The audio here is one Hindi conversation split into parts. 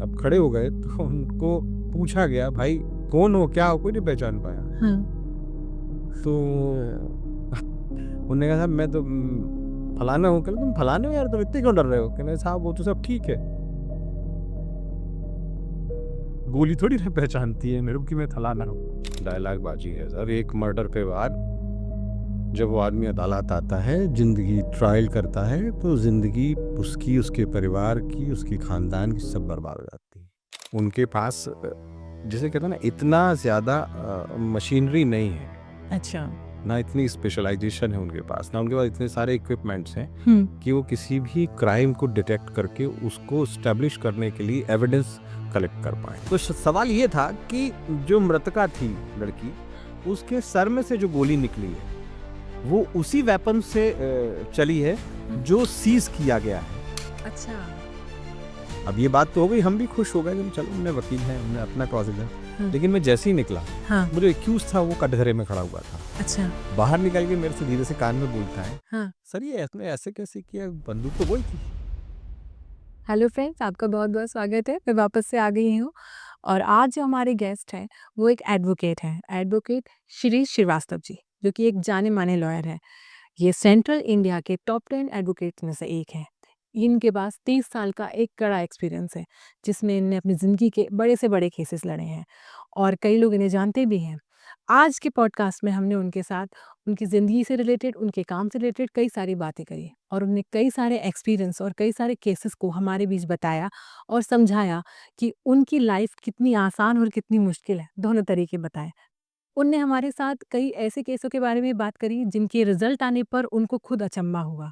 अब खड़े हो गए तो उनको पूछा गया, भाई कौन हो, क्या हो, कोई नहीं पहचान पाया। हाँ। तो उन्होंने कहा साहब मैं तो फलाना हूँ। कहते तुम फलाने हो यार, तुम इतने क्यों डर रहे हो? कहने साहब वो तो सब ठीक है, गोली थोड़ी ना पहचानती है मेरे को कि मैं फलाना हूँ। डायलॉग बाजी है सर, एक मर्डर पे वार। जब वो आदमी अदालत आता है, जिंदगी ट्रायल करता है, तो जिंदगी उसकी, उसके परिवार की, उसकी खानदान की सब बर्बाद हो जाती है। उनके पास जिसे कहते हैं ना, इतना ज्यादा मशीनरी नहीं है, अच्छा। ना इतनी स्पेशलाइजेशन है उनके पास, ना उनके पास इतने सारे इक्विपमेंट्स हैं कि वो किसी भी क्राइम को डिटेक्ट करके उसको स्टैब्लिश करने के लिए एविडेंस कलेक्ट कर पाए। तो सवाल ये था कि जो मृतका थी लड़की, उसके सर में से जो गोली निकली है वो उसी वेपन से चली है जो सीज किया गया है। अच्छा। अब ये बात तो हो गई, हम भी खुश हो गए कि चलो हमने वकील है, हमने अपना प्रोसेस है। लेकिन मैं जैसे ही निकला, वो जो एक्यूज था वो कटघरे में खड़ा हुआ था। अच्छा। बाहर निकल के मेरे से धीरे से कान में बोलता है, हाँ। सर ये इसने ऐसे कैसे किया, बंदूक तो वही थी। हेलो फ्रेंड्स, आपका बहुत बहुत स्वागत है। मैं वापस से आ गई हूँ और आज जो हमारे गेस्ट हैं वो एक एडवोकेट हैं, एडवोकेट श्री श्रीवास्तव जी, जो कि एक जाने माने लॉयर है। ये सेंट्रल इंडिया के टॉप 10 एडवोकेट्स में से एक हैं। इनके पास 30 साल का एक कड़ा एक्सपीरियंस है, जिसमें इनने अपनी ज़िंदगी के बड़े से बड़े केसेस लड़े हैं और कई लोग इन्हें जानते भी हैं। आज के पॉडकास्ट में हमने उनके साथ उनकी ज़िंदगी से रिलेटेड, उनके काम से रिलेटेड कई सारी बातें करी और उन्हें कई सारे एक्सपीरियंस और कई सारे केसेस को हमारे बीच बताया और समझाया कि उनकी लाइफ कितनी आसान और कितनी मुश्किल है, दोनों तरीके बताए। उनने हमारे साथ कई ऐसे केसों के बारे में बात करी जिनके रिजल्ट आने पर उनको खुद अचंभा हुआ।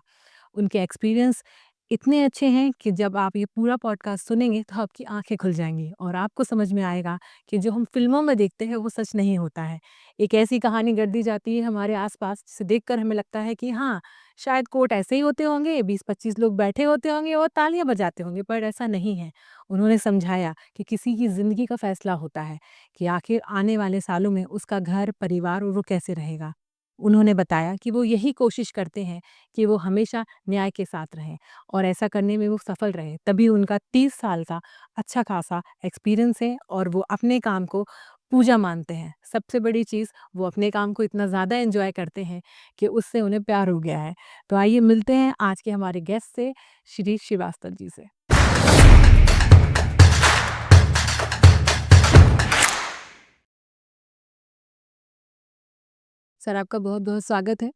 उनके एक्सपीरियंस इतने अच्छे हैं कि जब आप ये पूरा पॉडकास्ट सुनेंगे तो आपकी आंखें खुल जाएंगी और आपको समझ में आएगा कि जो हम फिल्मों में देखते हैं वो सच नहीं होता है। एक ऐसी कहानी गढ़ दी जाती है हमारे आसपास जिसे देखकर हमें लगता है कि हाँ, शायद कोर्ट ऐसे ही होते होंगे, 20-25 लोग बैठे होते होंगे और तालियां बजाते होंगे, पर ऐसा नहीं है। उन्होंने समझाया कि किसी की जिंदगी का फैसला होता है कि आखिर आने वाले सालों में उसका घर, परिवार और वो कैसे रहेगा। उन्होंने बताया कि वो यही कोशिश करते हैं कि वो हमेशा न्याय के साथ रहें और ऐसा करने में वो सफल रहे। तभी उनका 30 साल का अच्छा खासा एक्सपीरियंस है और वो अपने काम को पूजा मानते हैं। सबसे बड़ी चीज़, वो अपने काम को इतना ज़्यादा एन्जॉय करते हैं कि उससे उन्हें प्यार हो गया है। तो आइए मिलते हैं आज के हमारे गेस्ट से, श्री श्रीवास्तव जी से। सर, आपका बहुत-बहुत स्वागत है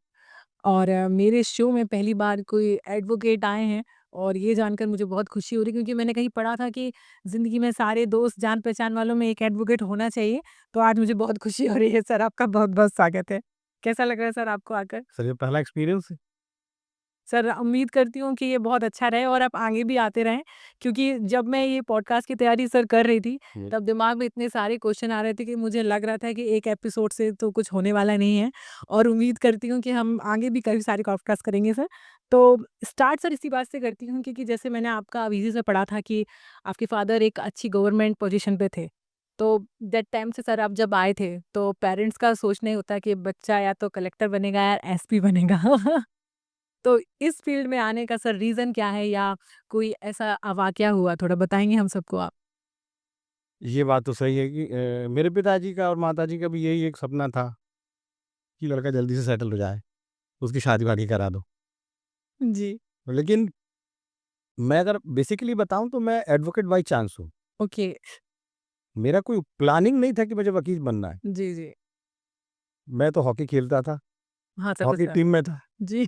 और मेरे शो में पहली बार कोई एडवोकेट आए हैं और ये जानकर मुझे बहुत खुशी हो रही है, क्योंकि मैंने कहीं पढ़ा था कि ज़िंदगी में सारे दोस्त, जान-पहचान वालों में एक एडवोकेट होना चाहिए। तो आज मुझे बहुत खुशी हो रही है सर, आपका बहुत-बहुत स्वागत है। कैसा लग रहा है सर आपको आकर? सर ये पहला एक्सपीरियंस है। सर, उम्मीद करती हूँ कि ये बहुत अच्छा रहे और आप आगे भी आते रहें, क्योंकि जब मैं ये पॉडकास्ट की तैयारी सर कर रही थी, तब दिमाग में इतने सारे क्वेश्चन आ रहे थे कि मुझे लग रहा था कि एक एपिसोड से तो कुछ होने वाला नहीं है और उम्मीद करती हूँ कि हम आगे भी कई सारे पॉडकास्ट करेंगे सर। तो स्टार्ट सर इसी बात से करती हूँ, क्योंकि जैसे मैंने आपका अवीज़ी से पढ़ा था कि आपके फादर एक अच्छी गवर्नमेंट पोजीशन पे थे। तो दैट टाइम से सर आप जब आए थे, तो पेरेंट्स का सोचना ही होता है कि बच्चा या तो कलेक्टर बनेगा या एसपी बनेगा। तो इस फ़ील्ड में आने का सर रीज़न क्या है, या कोई ऐसा वाक़या हुआ, थोड़ा बताएँगे हम सबको आप? ये बात तो सही है कि मेरे पिताजी का और माताजी का भी यही एक सपना था कि लड़का जल्दी से सेटल हो जाए, उसकी शादी वादी करा दो। जी। लेकिन मैं अगर बेसिकली बताऊं तो मैं एडवोकेट बाई चांस हूँ। ओके। मेरा कोई प्लानिंग नहीं था कि मुझे वकील बनना है। जी, जी। मैं तो हॉकी खेलता था, हाँ सर, हॉकी सर। टीम में था। जी।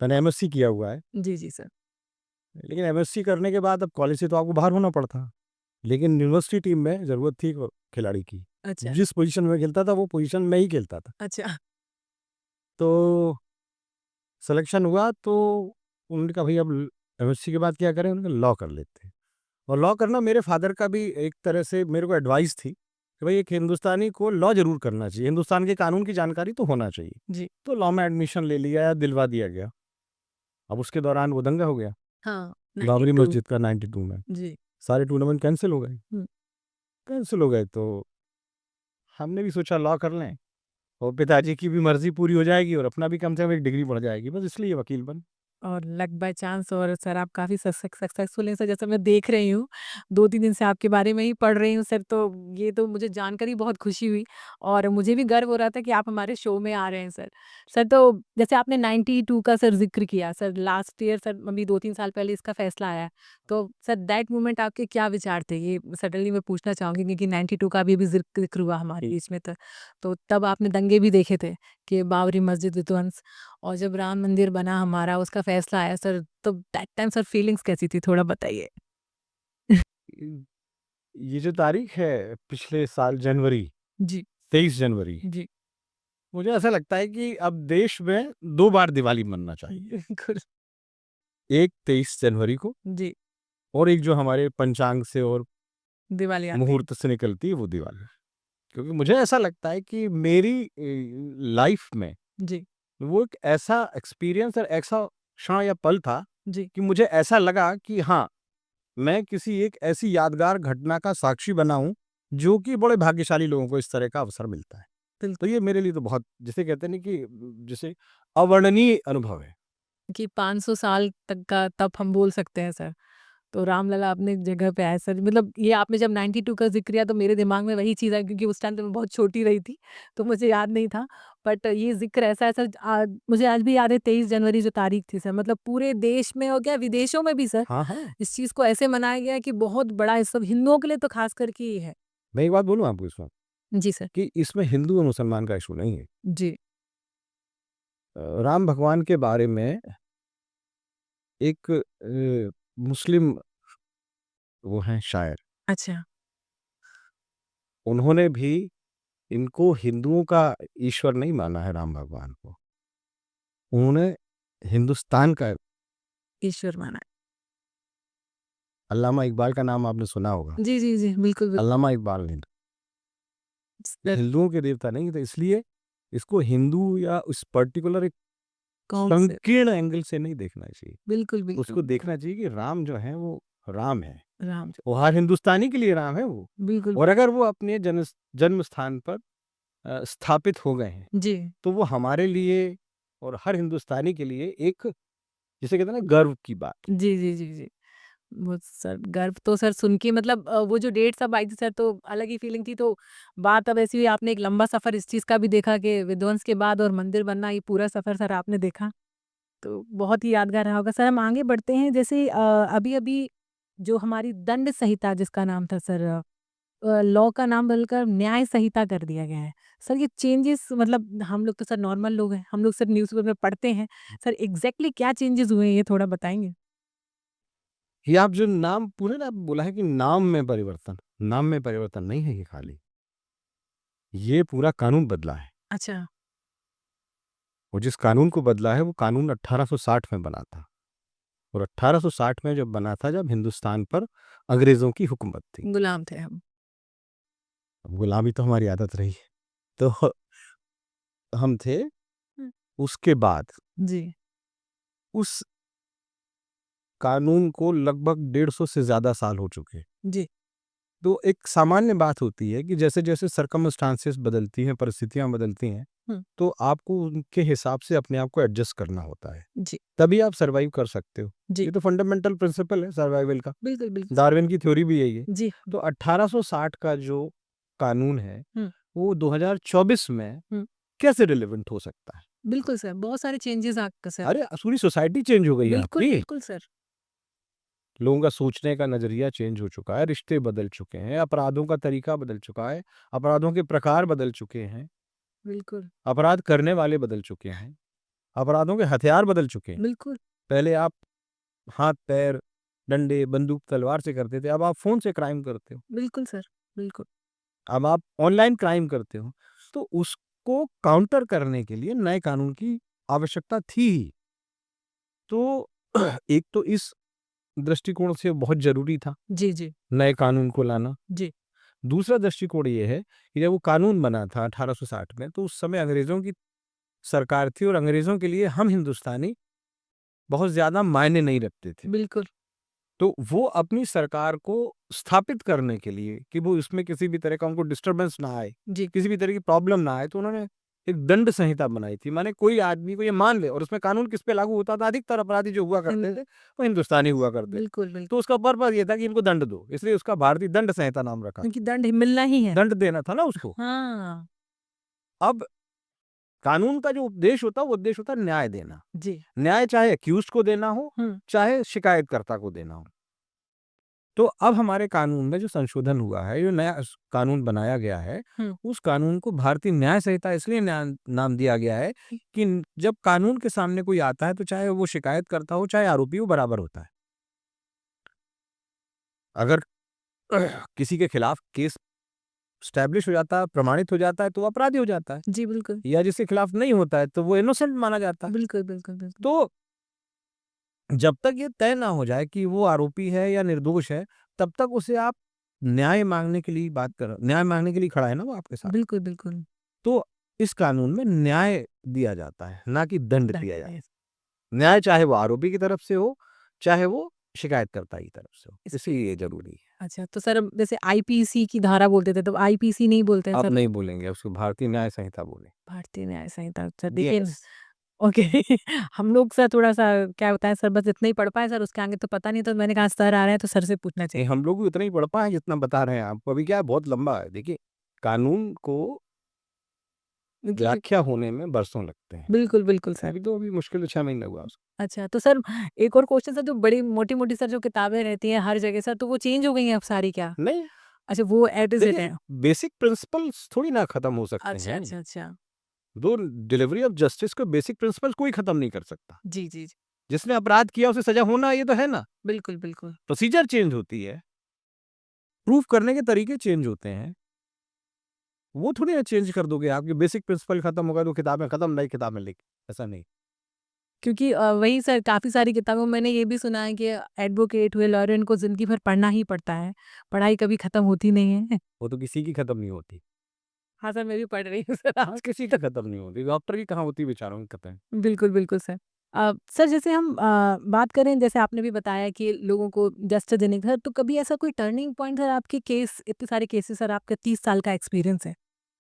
मैंने एमएससी किया हुआ है। जी, जी सर। लेकिन एमएससी करने के बाद अब कॉलेज से तो आपको बाहर होना पड़ता। लेकिन यूनिवर्सिटी टीम में ज़रूरत थी खिलाड़ी की। अच्छा, जिस पोजीशन में खेलता था वो पोजीशन में ही खेलता था। अच्छा। तो सिलेक्शन हुआ तो उन्होंने कहा, भई अब एमएससी के बाद क्या करें? उन्होंने कहा लॉ कर लेते हैं। और लॉ करना मेरे फादर का भी एक तरह से मेरे को एडवाइस थी कि भाई एक हिंदुस्तानी को लॉ ज़रूर करना चाहिए, हिंदुस्तान के कानून की जानकारी तो होना चाहिए। जी। तो लॉ में एडमिशन ले लिया या दिलवा दिया गया। अब उसके दौरान वो दंगा हो गया, हाँ, बाबरी 92। मस्जिद का 92 में। जी। सारे टूर्नामेंट कैंसल हो गए। हुँ। कैंसल हो गए तो हमने भी सोचा लॉ कर लें और पिताजी की भी मर्ज़ी पूरी हो जाएगी और अपना भी कम से कम एक डिग्री बढ़ जाएगी, बस इसलिए वकील बने। और लक बाय चांस और सर आप काफ़ी सक्सेसफुल हैं सर, जैसा मैं देख रही हूँ, 2-3 दिन से आपके बारे में ही पढ़ रही हूँ सर, तो ये तो मुझे जानकर ही बहुत खुशी हुई और मुझे भी गर्व हो रहा था कि आप हमारे शो में आ रहे हैं सर। सर तो जैसे आपने 92 का सर ज़िक्र किया सर, लास्ट ईयर सर अभी 2-3 साल पहले इसका फैसला आया है। तो सर दैट मोमेंट आपके क्या विचार थे? ये सडनली मैं पूछना चाहूँगी क्योंकि 92 का अभी ज़िक्र हुआ हमारे बीच में तो तब आपने दंगे भी देखे थे कि बाबरी मस्जिद विध्वंस और जब राम मंदिर बना हमारा उसका फैसला आया सर, तो दैट टाइम सर फीलिंग्स कैसी थी थोड़ा बताइए? ये जो तारीख है पिछले साल जनवरी, जी, 23 जनवरी, जी। मुझे ऐसा लगता है कि अब देश में 2 बार दिवाली मनना चाहिए। बिल्कुल, एक 23 जनवरी को जी, और एक जो हमारे पंचांग से और दिवाली आती है। मुहूर्त से निकलती है वो दिवाली। क्योंकि मुझे ऐसा लगता है कि मेरी लाइफ में जी, वो एक ऐसा एक्सपीरियंस और ऐसा क्षण या पल था जी, कि मुझे ऐसा लगा कि हाँ, मैं किसी एक ऐसी यादगार घटना का साक्षी बना हूँ, जो कि बड़े भाग्यशाली लोगों को इस तरह का अवसर मिलता है। तो बिल्कुल। ये मेरे लिए तो बहुत जिसे कहते हैं ना कि जिसे अवर्णनीय अनुभव है। कि 500 साल तक का तप हम बोल सकते हैं सर। तो रामलला अपने जगह पे आए सर, मतलब ये आपने जब 92 का ज़िक्र किया तो मेरे दिमाग में वही चीज़ आई क्योंकि उस टाइम तो मैं बहुत छोटी रही थी, तो मुझे याद नहीं था। बट ये ज़िक्र ऐसा है सर, मुझे आज भी याद है 23 जनवरी जो तारीख थी सर, मतलब पूरे देश में और क्या विदेशों में भी सर, हाँ, हाँ। इस चीज़ को ऐसे मनाया गया है कि बहुत बड़ा ये सब हिंदुओं के लिए तो ख़ास करके ये है। मैं एक बात बोलूँ आपको इसमें जी सर। कि इसमें हिंदू और मुसलमान का इश्यू नहीं है। जी। राम भगवान के बारे में एक मुस्लिम वो हैं शायर, अच्छा, उन्होंने भी इनको हिंदुओं का ईश्वर नहीं माना है राम भगवान को। उन्होंने हिंदुस्तान का ईश्वर माना है। अल्लामा इकबाल का नाम आपने सुना होगा। जी, जी, जी। बिल्कुल, बिल्कुल। अल्लामा इकबाल ने सर हिंदुओं के देवता नहीं थे, इसलिए इसको हिंदू या उस पर्टिकुलर एक कौन से? संकीर्ण एंगल से नहीं देखना चाहिए। बिल्कुल, बिल्कुल, उसको बिल्कुल। देखना चाहिए कि राम जो है वो राम है। राम ज वो हर हिंदुस्तानी के लिए राम है वो। बिल्कुल। और अगर वो अपने जन्म स्थान पर स्थापित हो गए हैं, जी। तो वो हमारे लिए और हर हिंदुस्तानी के लिए एक जिसे कहते हैं ना गर्व की बात। जी, जी, जी, जी। वो सर गर्व तो सर सुन के मतलब वो जो डेट सब आई थी सर तो अलग ही फीलिंग थी। तो बात अब ऐसी हुई आपने एक लंबा सफ़र इस चीज़ का भी देखा कि विध्वंस के बाद और मंदिर बनना ये पूरा सफ़र सर आपने देखा। तो बहुत ही यादगार रहा होगा। सर हम आगे बढ़ते हैं जैसे अभी-अभी जो हमारी दंड संहिता जिसका नाम था सर लॉ का नाम बदलकर न्याय संहिता कर दिया गया है। सर ये चेंजेस मतलब हम लोग तो सर नॉर्मल लोग हैं, हम लोग सिर्फ़ न्यूज़पेपर में पढ़ते हैं। सर एग्ज़ैक्टली क्या चेंजेस हुए हैं ये थोड़ा बताएँगे? ये आप जो नाम पूरे ना बोला है कि नाम में परिवर्तन नहीं है ये खाली। ये पूरा कानून बदला है। अच्छा, और जिस कानून को बदला है वो कानून 1860 में बना था। और 1860 में जब बना था जब हिंदुस्तान पर अंग्रेज़ों की हुकूमत थी। गुलाम थे हम। अब गुलामी तो हमारी आदत रही है। तो हम थे हुँ। उसके बाद जी, उस कानून को लगभग 150 से ज़्यादा साल हो चुके हैं। जी, तो एक सामान्य बात होती है कि जैसे-जैसे सर्कमस्टांसेस बदलती हैं, परिस्थितियाँ बदलती हैं, हुँ, तो आपको उनके हिसाब से अपने आप को एडजस्ट करना होता है। जी, तभी आप सर्वाइव कर सकते हो। जी। ये तो फंडामेंटल प्रिंसिपल है सर्वाइवल का। बिल्कुल, बिल्कुल सर। डार्विन की थ्योरी भी यही है। जी, तो 1860 का जो कानून है, हुँ, वो 2024 में हुँ। कैसे रिलेवेंट हो सकता है? बिल्कुल सर, बहुत सारे चेंजेज़ आ गए सर। अरे! पूरी सोसाइटी चेंज हो गई है बिल्कुल, आपकी। बिल्कुल सर। लोगों का सोचने का नज़रिया चेंज हो चुका है, रिश्ते बदल चुके हैं, अपराधों का तरीका बदल चुका है, अपराधों के प्रकार बदल चुके हैं, बिल्कुल, अपराध करने वाले बदल चुके हैं, अपराधों के हथियार बदल चुके हैं। बिल्कुल, पहले आप हाथ-पैर, डंडे, बंदूक, तलवार से करते थे, अब आप फ़ोन से क्राइम करते हो। बिल्कुल सर, बिल्कुल। अब आप ऑनलाइन क्राइम करते हो। तो उसको काउंटर करने के लिए नए कानून की आवश्यकता थी ही। तो एक तो इस दृष्टिकोण से बहुत ज़रूरी था, जी, जी, नए कानून को लाना। जी, दूसरा दृष्टिकोण ये है कि जब वो कानून बना था 1860 में, तो उस समय अंग्रेज़ों की सरकार थी और अंग्रेज़ों के लिए हम हिंदुस्तानी बहुत ज़्यादा मायने नहीं रखते थे। बिल्कुल। तो वो अपनी सरकार को स्थापित करने के लिए कि वो इसमें किसी भी तरह का उनको डिस्टर्बेंस ना आए, जी, किसी भी तरह की प्रॉब्लम ना आए, तो उन्होंने एक दंड संहिता बनाई थी, माने कोई आदमी को ये मान ले, और उसमें कानून किस पे लागू होता था, अधिकतर अपराधी जो हुआ करते थे वो हिंदुस्तानी हुआ करते थे, बिल्कुल बिल्कुल, तो उसका पर्पज ये था कि इनको दंड दो, इसलिए उसका भारतीय दंड संहिता नाम रखा, क्योंकि दंड मिलना ही है। दंड देना था ना उसको। हाँ अब कानून का जो उद्देश्य होता है वो उद्देश्य होता है न्याय देना, जी। न्याय चाहे अक्यूज्ड को देना हो, चाहे शिकायतकर्ता को देना हो। तो अब हमारे कानून में जो संशोधन हुआ है, जो नया कानून बनाया गया है, उस कानून को भारतीय न्याय संहिता इसलिए नाम दिया गया है कि जब कानून के सामने कोई आता है तो चाहे वो शिकायत करता हो चाहे आरोपी, वो बराबर होता है। अगर किसी के खिलाफ केस स्टैब्लिश हो जाता है, प्रमाणित हो जाता है, तो वो अपराधी हो जाता है, जी बिल्कुल या जिसके खिलाफ नहीं होता है तो वो इनोसेंट माना जाता है। बिल्कुल बिल्कुल बिल्कुल। तो जब तक ये तय ना हो जाए कि वो आरोपी है या निर्दोष है, तब तक उसे आप न्याय मांगने के लिए न्याय मांगने के लिए खड़ा है ना वो आपके साथ। बिल्कुल बिल्कुल। तो इस कानून में न्याय दिया जाता है, ना कि दंड दंड दिया जाता है। है। न्याय चाहे वो आरोपी की तरफ से हो, चाहे वो शिकायतकर्ता की तरफ से हो, इस- इसलिए ये जरूरी है। अच्छा, तो सर जैसे आईपीसी की धारा बोलते थे, तो आईपीसी नहीं बोलते हैं आप सर? नहीं बोलेंगे, उसको भारतीय न्याय संहिता बोले। भारतीय न्याय संहिता। सर देखिए यस। ओके हम लोग सर थोड़ा-सा क्या होता है सर, बस इतना ही पढ़ पाए सर, उसके आगे तो पता नहीं, तो मैंने कहा सर आ रहे हैं तो सर से पूछना नहीं, चाहिए। हम लोग भी उतना ही पढ़ पाए जितना बता रहे हैं आपको। अभी क्या है, बहुत लंबा है। देखिए, कानून को मतलब व्याख्या होने में बरसों लगते हैं। बिल्कुल, बिल्कुल सर। अभी मुश्किल से 6 महीने हुआ उसको। अच्छा, तो सर एक और क्वेश्चन सर, जो बड़ी मोटी-मोटी सर जो किताबें रहती हैं हर जगह सर, तो वो चेंज हो गई हैं अब सारी क्या? नहीं, अच्छा, वो एज़ इट देखिए, है। बेसिक प्रिंसिपल्स थोड़ी ना खत्म हो सकते अच्छा, हैं। अच्छा, अच्छा। दो डिलीवरी ऑफ जस्टिस को बेसिक प्रिंसिपल्स कोई खत्म नहीं कर सकता। जी, जी, जी। जिसने अपराध किया उसे सजा होना, ये तो है ना। बिल्कुल, बिल्कुल। प्रोसीजर चेंज होती है, प्रूफ करने के तरीके चेंज होते हैं। वो थोड़ी ना चेंज कर दोगे, आपके बेसिक प्रिंसिपल खत्म हो गए तो किताबें खत्म, नई किताबें लिख, ऐसा नहीं। क्योंकि वही सर काफ़ी सारी किताबों में मैंने ये भी सुना है कि एडवोकेट हुए, लॉयर, इनको ज़िंदगी भर पढ़ना ही पड़ता है। पढ़ाई कभी खत्म होती नहीं है। वो तो किसी की खत्म नहीं होती। हाँ सर, मैं भी पढ़ रही हूँ सर हाँ, आज। किसी की खत्म नहीं होती। डॉक्टर की कहाँ होती बेचारों की खत्म। बिल्कुल, बिल्कुल सर। सर जैसे हम बात करें, जैसे आपने भी बताया कि लोगों को जस्टिस देने का, तो कभी ऐसा कोई टर्निंग पॉइंट सर आपके केस, इतने सारे केसेस सर, आपका 30 साल का एक्सपीरियंस है।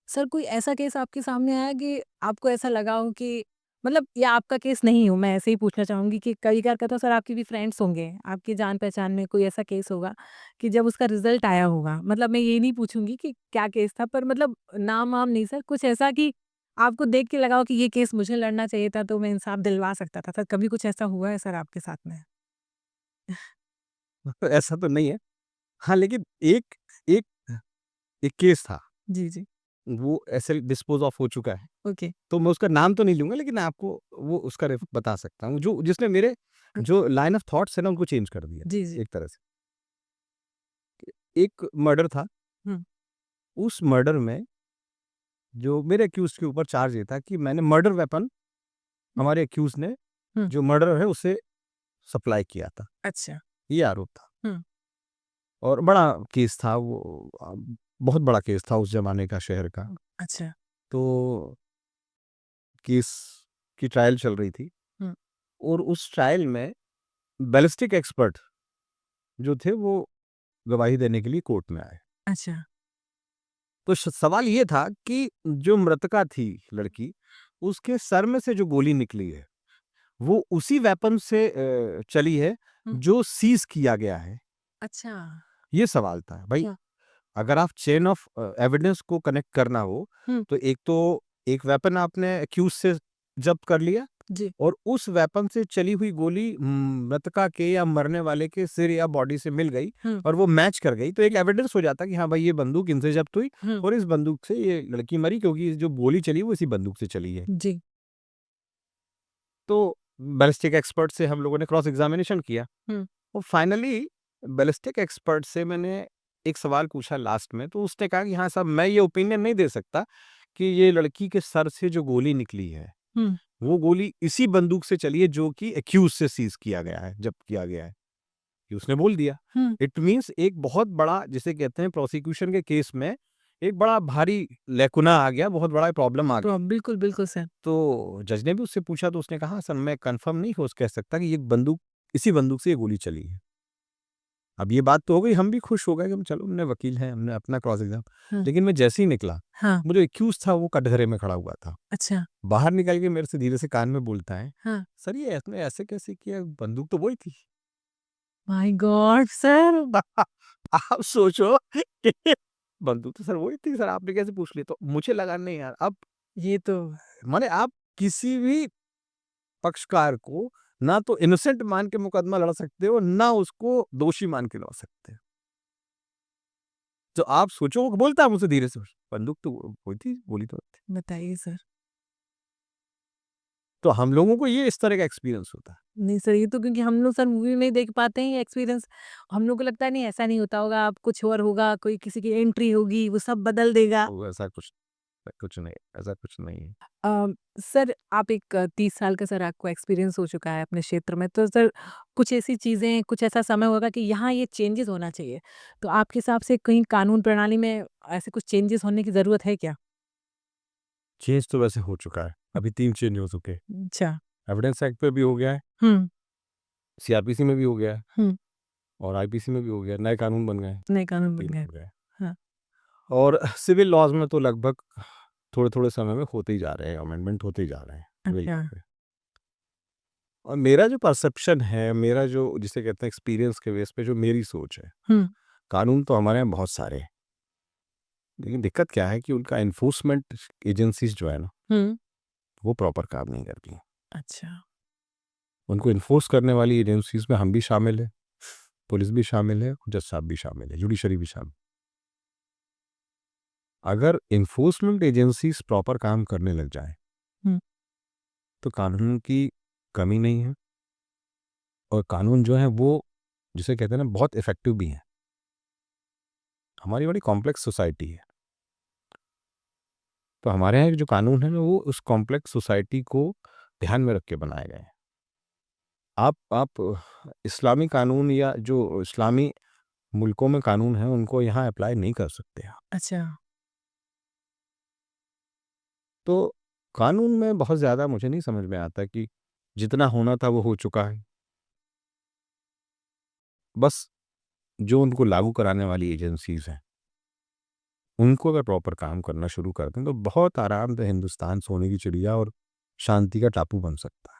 सर कोई ऐसा केस आपके सामने आया कि आपको ऐसा लगा हो कि मतलब ये आपका केस नहीं हो, मैं ऐसे ही पूछना चाहूँगी कि कई बार कहता हूँ सर, आपके भी फ्रेंड्स होंगे, आपकी जान-पहचान में कोई ऐसा केस होगा कि जब उसका रिज़ल्ट आया होगा, मतलब मैं ये नहीं पूछूँगी कि क्या केस था, पर मतलब नाम-वाम नहीं सर, कुछ ऐसा कि आपको देख के लगा हो कि ये केस मुझे लड़ना चाहिए था, तो मैं इंसाफ दिलवा सकता था। सर कभी कुछ ऐसा हुआ है सर आपके साथ में? ऐसा तो नहीं है। हाँ, लेकिन एक एक एक केस था, जी, जी। वो ऐसे डिस्पोज़ ऑफ हो चुका है। ओके। तो मैं उसका नाम तो नहीं लूँगा, लेकिन आपको वो उसका बता सकता हूँ, जो जिसने मेरे जो लाइन ऑफ थॉट्स है ना उनको चेंज कर दिया, जी, जी। एक तरह से। एक मर्डर था, हुँ, उस मर्डर में जो मेरे अक्यूज़्ड के ऊपर चार्ज ये था कि मैंने मर्डर वेपन हुँ, हमारे अक्यूज़ ने हुँ। जो मर्डरर है उसे सप्लाई किया था, अच्छा। ये आरोप था। हुँ, और बड़ा केस था वो, बहुत बड़ा केस था उस ज़माने का शहर का। अच्छा। तो केस की ट्रायल चल रही थी, हुँ, और उस ट्रायल में बैलिस्टिक एक्सपर्ट जो थे वो गवाही देने के लिए कोर्ट में आए। अच्छा। तो सवाल ये था कि जो मृतका थी लड़की, उसके सर में से जो गोली निकली है वो उसी वेपन से चली है हुँ, जो सीज किया गया है। अच्छा। ये सवाल था भाई। क्या? अगर आप चेन ऑफ एविडेंस को कनेक्ट करना हो, हुँ, तो एक वेपन आपने अक्यूज से जब्त कर लिया, जी। और उस वेपन से चली हुई गोली मृतका के या मरने वाले के सिर या बॉडी से मिल गई हुँ, और वो मैच कर गई, तो एक एविडेंस हो जाता कि हाँ भाई, ये बंदूक इनसे जब्त हुई हुँ, और इस बंदूक से ये लड़की मरी, क्योंकि जो गोली चली वो इसी बंदूक से चली है। जी। तो बैलिस्टिक एक्सपर्ट से हम लोगों ने क्रॉस एग्जामिनेशन किया, हुँ, और फाइनली बैलिस्टिक एक्सपर्ट से मैंने एक सवाल पूछा लास्ट में, तो उसने कहा कि हाँ साहब, मैं ये ओपिनियन नहीं दे सकता कि ये लड़की के सर से जो गोली निकली है हुँ, वो गोली इसी बंदूक से चली है जो कि एक्यूज से सीज किया गया है, जब्त किया गया है। कि उसने बोल दिया। हुँ। इट मीन्स एक बहुत बड़ा, जिसे कहते हैं प्रोसिक्यूशन के केस में एक बड़ा भारी लैकुना आ गया, बहुत बड़ा प्रॉब्लम आ गया। बिल्कुल, बिल्कुल सर। तो जज ने भी उससे पूछा, तो उसने कहा सर मैं कंफर्म नहीं हो कह सकता कि ये बंदूक, इसी बंदूक से ये गोली चली है। अब ये बात तो हो गई, हम भी खुश हो गए कि हम चलो हमने वकील है, हमने अपना क्रॉस एग्जाम। हाँ। लेकिन मैं जैसे ही निकला, हाँ। मुझे एक्यूज था वो कटघरे में खड़ा हुआ था। अच्छा। बाहर निकल के मेरे से धीरे से कान में बोलता है, हाँ। सर ये ऐसे ऐसे कैसे किया, बंदूक तो वही थी। My God sir! आप सोचो कि बंदूक तो सर वही थी सर, आपने कैसे पूछ लिया? तो मुझे लगा नहीं यार, अब ये तो माने आप किसी भी पक्षकार को ना तो इनोसेंट मान के मुकदमा लड़ सकते हो, ना उसको दोषी मान के लड़ सकते हो। तो आप सोचो, वो बोलता है मुझसे धीरे से, बंदूक तो वही थी, गोली तो वही थी। बताइए सर। तो हम लोगों को ये इस तरह का एक्सपीरियंस होता है। नहीं सर, ये तो क्योंकि हम लोग सर मूवी में ही देख पाते हैं ये एक्सपीरियंस। हम लोग को लगता है नहीं ऐसा नहीं होता होगा, अब कुछ और होगा, कोई किसी की एंट्री होगी, वो सब बदल देगा। वो ऐसा कुछ कुछ नहीं, ऐसा कुछ नहीं है। अ, सर आप एक 30 साल का सर आपको एक्सपीरियंस हो चुका है अपने क्षेत्र में, तो सर कुछ ऐसी चीज़ें, कुछ ऐसा समय होगा कि यहाँ ये चेंजेस होना चाहिए। तो आपके हिसाब से कहीं कानून प्रणाली में ऐसे कुछ चेंजेस होने की ज़रूरत है क्या? चेंज तो वैसे हो चुका है, अभी 3 चेंज हो चुके हैं। अच्छा। एविडेंस एक्ट पे भी हो गया है, हुँ। सीआरपीसी में भी हो गया है हुँ। और आईपीसी में भी हो गया है, नए कानून बन गए हैं, नए कानून बन 3 गए। हो गए हैं। हाँ। और सिविल लॉज में तो लगभग थोड़े-थोड़े समय में होते ही जा रहे हैं, अमेंडमेंट होते ही जा रहे हैं। अच्छा। बिल्कुल। और मेरा जो परसेप्शन है, मेरा जो जिसे कहते हैं एक्सपीरियंस के बेस पे जो मेरी सोच है, हुँ। कानून तो हमारे यहाँ बहुत सारे हैं, लेकिन दिक्कत क्या है कि उनका एनफोर्समेंट एजेंसीज जो है ना, हुँ। वो प्रॉपर काम नहीं करती हैं। अच्छा। उनको एनफोर्स करने वाली एजेंसीज में हम भी शामिल हैं, पुलिस भी शामिल है, जज साहब भी शामिल है, जुडिशरी भी शामिल। अगर एनफोर्समेंट एजेंसीज प्रॉपर काम करने लग जाए, हुँ। तो कानून की कमी नहीं है और कानून जो है वो जिसे कहते हैं ना बहुत इफेक्टिव भी है। हमारी बड़ी कॉम्प्लेक्स सोसाइटी है, तो हमारे यहाँ जो कानून है ना वो उस कॉम्प्लेक्स सोसाइटी को ध्यान में रख के बनाए गए हैं। आप इस्लामी कानून या जो इस्लामी मुल्कों में कानून है उनको यहाँ अप्लाई नहीं कर सकते आप। अच्छा। तो कानून में बहुत ज़्यादा मुझे नहीं समझ में आता कि जितना होना था वो हो चुका है। बस जो उनको लागू कराने वाली एजेंसीज़ हैं, उनको अगर प्रॉपर काम करना शुरू कर दें तो बहुत आराम से हिंदुस्तान सोने की चिड़िया और शांति का टापू बन सकता है।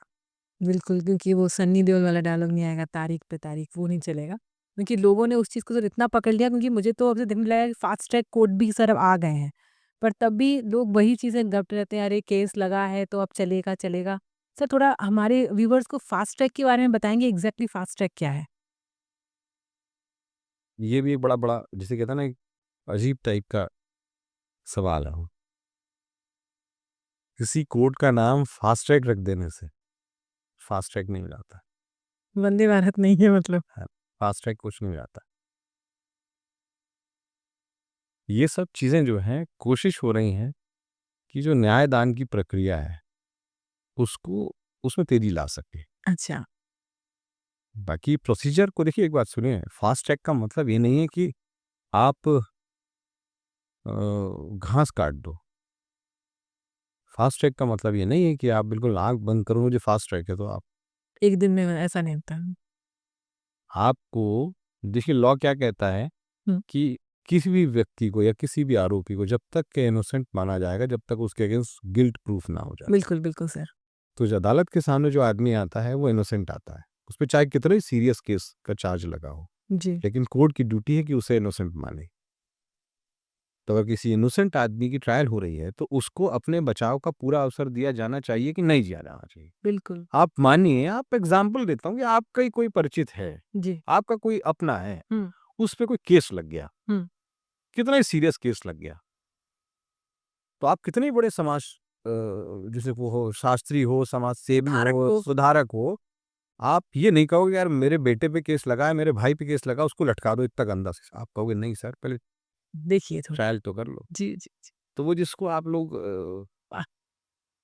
बिल्कुल, क्योंकि वो सन्नी देओल वाला डायलॉग नहीं आएगा, तारीख पे तारीख, वो नहीं चलेगा। क्योंकि लोगों ने उस चीज़ को सर इतना पकड़ लिया, क्योंकि मुझे तो अब से देखने लगा कि फास्ट ट्रैक कोर्ट भी सर अब आ गए हैं। पर तब भी लोग वही चीज़ें रटते रहते हैं, अरे केस लगा है तो अब चलेगा, चलेगा। सर थोड़ा हमारे व्यूअर्स को फास्ट ट्रैक के बारे में बताएँगे, एग्ज़ैक्टली फास्ट ट्रैक क्या है? ये भी एक बड़ा जिसे कहते हैं ना एक अजीब टाइप का सवाल है। किसी कोर्ट का नाम फास्ट ट्रैक रख देने से फास्ट ट्रैक नहीं हो जाता वंदे भारत नहीं है मतलब? है। फास्ट ट्रैक कुछ नहीं हो जाता। ये सब चीज़ें जो हैं कोशिश हो रही हैं कि जो न्यायदान की प्रक्रिया है उसको उसमें तेज़ी ला सके। अच्छा। बाकी प्रोसीजर को देखिए, एक बात सुनिए, फास्ट ट्रैक का मतलब ये नहीं है कि आप घास काट दो। फास्ट ट्रैक का मतलब ये नहीं है कि आप बिल्कुल आँख बंद करो मुझे फास्ट ट्रैक है तो आप एक दिन में ऐसा नहीं होता। आपको देखिए लॉ क्या कहता है हुँ। कि किसी भी व्यक्ति को या किसी भी आरोपी को जब तक के इनोसेंट माना जाएगा जब तक उसके अगेंस्ट गिल्ट प्रूफ ना हो जाए। बिल्कुल, बिल्कुल सर। तो जो अदालत के सामने जो आदमी आता है वो इनोसेंट आता है, उस पर चाहे कितना ही सीरियस केस का चार्ज लगा हो, जी। लेकिन कोर्ट की ड्यूटी है कि उसे इनोसेंट माने। तो अगर किसी इनोसेंट आदमी की ट्रायल हो रही है तो उसको अपने बचाव का पूरा अवसर दिया जाना चाहिए कि नहीं दिया जाना चाहिए। बिल्कुल। आप मानिए, आप एग्जाम्पल देता हूँ कि आपका ही कोई परिचित है, जी। आपका कोई अपना है, हुँ। उस पे कोई केस लग गया, हुँ। कितना ही सीरियस केस लग गया, तो आप कितने ही बड़े समाज जैसे वो हो, शास्त्री हो, समाज सेवी धारक हो, को सुधारक हो, आप ये नहीं कहोगे यार मेरे बेटे पे केस लगा है, मेरे भाई पे केस लगा, उसको लटका दो इतना गंदा से। आप कहोगे नहीं सर, पहले देखिए थोड़ा। ट्रायल तो कर लो। जी, जी, जी। तो वो जिसको आप लोग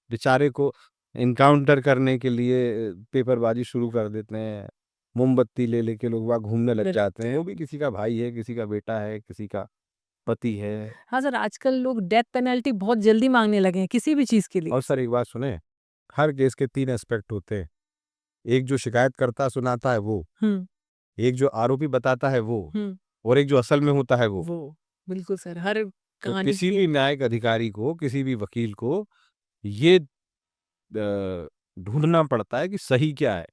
बेचारे को इनकाउंटर करने के लिए पेपरबाजी शुरू कर देते हैं, मोमबत्ती ले लेके लोग वहाँ घूमने लग जाते हैं, वो भी किसी का भाई है, किसी का बेटा है, किसी का पति है। हाँ सर, आजकल लोग डेथ पेनल्टी बहुत जल्दी माँगने लगे हैं, किसी भी चीज़ के लिए। और सर एक बात सुने, हर केस के 3 एस्पेक्ट होते हैं। एक जो शिकायतकर्ता सुनाता है वो, हुँ। एक जो आरोपी बताता है वो हम्म और एक जो असल में होता है वो। बिल्कुल सर, हर तो कहानी किसी की भी न्यायिक अधिकारी को, किसी भी वकील को ये ढूंढना पड़ता है कि सही क्या है।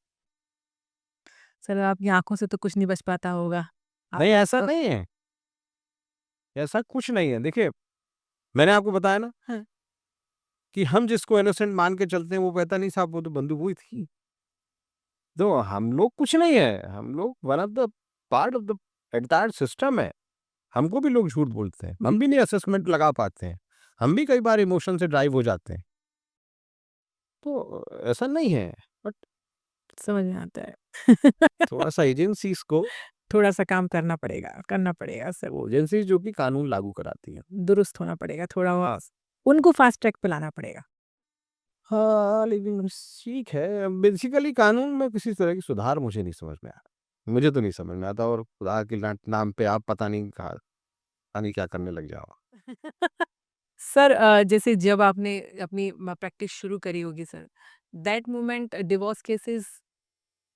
सर आपकी आंखों से तो कुछ नहीं बच पाता होगा। आप नहीं, ऐसा तो नहीं है, ऐसा कुछ नहीं है। देखिए, मैंने आपको बताया ना हाँ, कि हम जिसको इनोसेंट मान के चलते हैं वो कहता नहीं साहब वो तो बंदूक हुई थी। तो हम लोग कुछ नहीं है, हम लोग one of the part of the entire system है। हमको भी लोग झूठ बोलते हैं, हम भी नहीं असेसमेंट लगा पाते हैं, हम भी कई बार इमोशन से ड्राइव हो जाते हैं। तो ऐसा नहीं है, बट समझ में आता है। थोड़ा सा एजेंसीज को, थोड़ा सा काम करना पड़ेगा सर, वो एजेंसीज जो कि कानून लागू कराती हैं। दुरुस्त होना पड़ेगा थोड़ा, वो उनको फास्ट ट्रैक पे लाना पड़ेगा। हाँ, लेकिन ठीक है, बेसिकली कानून में किसी तरह की सुधार मुझे नहीं समझ में आ रहा, मुझे तो नहीं समझ में आता। और खुदा के नाम पे आप पता नहीं कहा, पता नहीं क्या करने लग जाओ। सर जैसे जब आपने अपनी प्रैक्टिस शुरू करी होगी sir, that moment divorce cases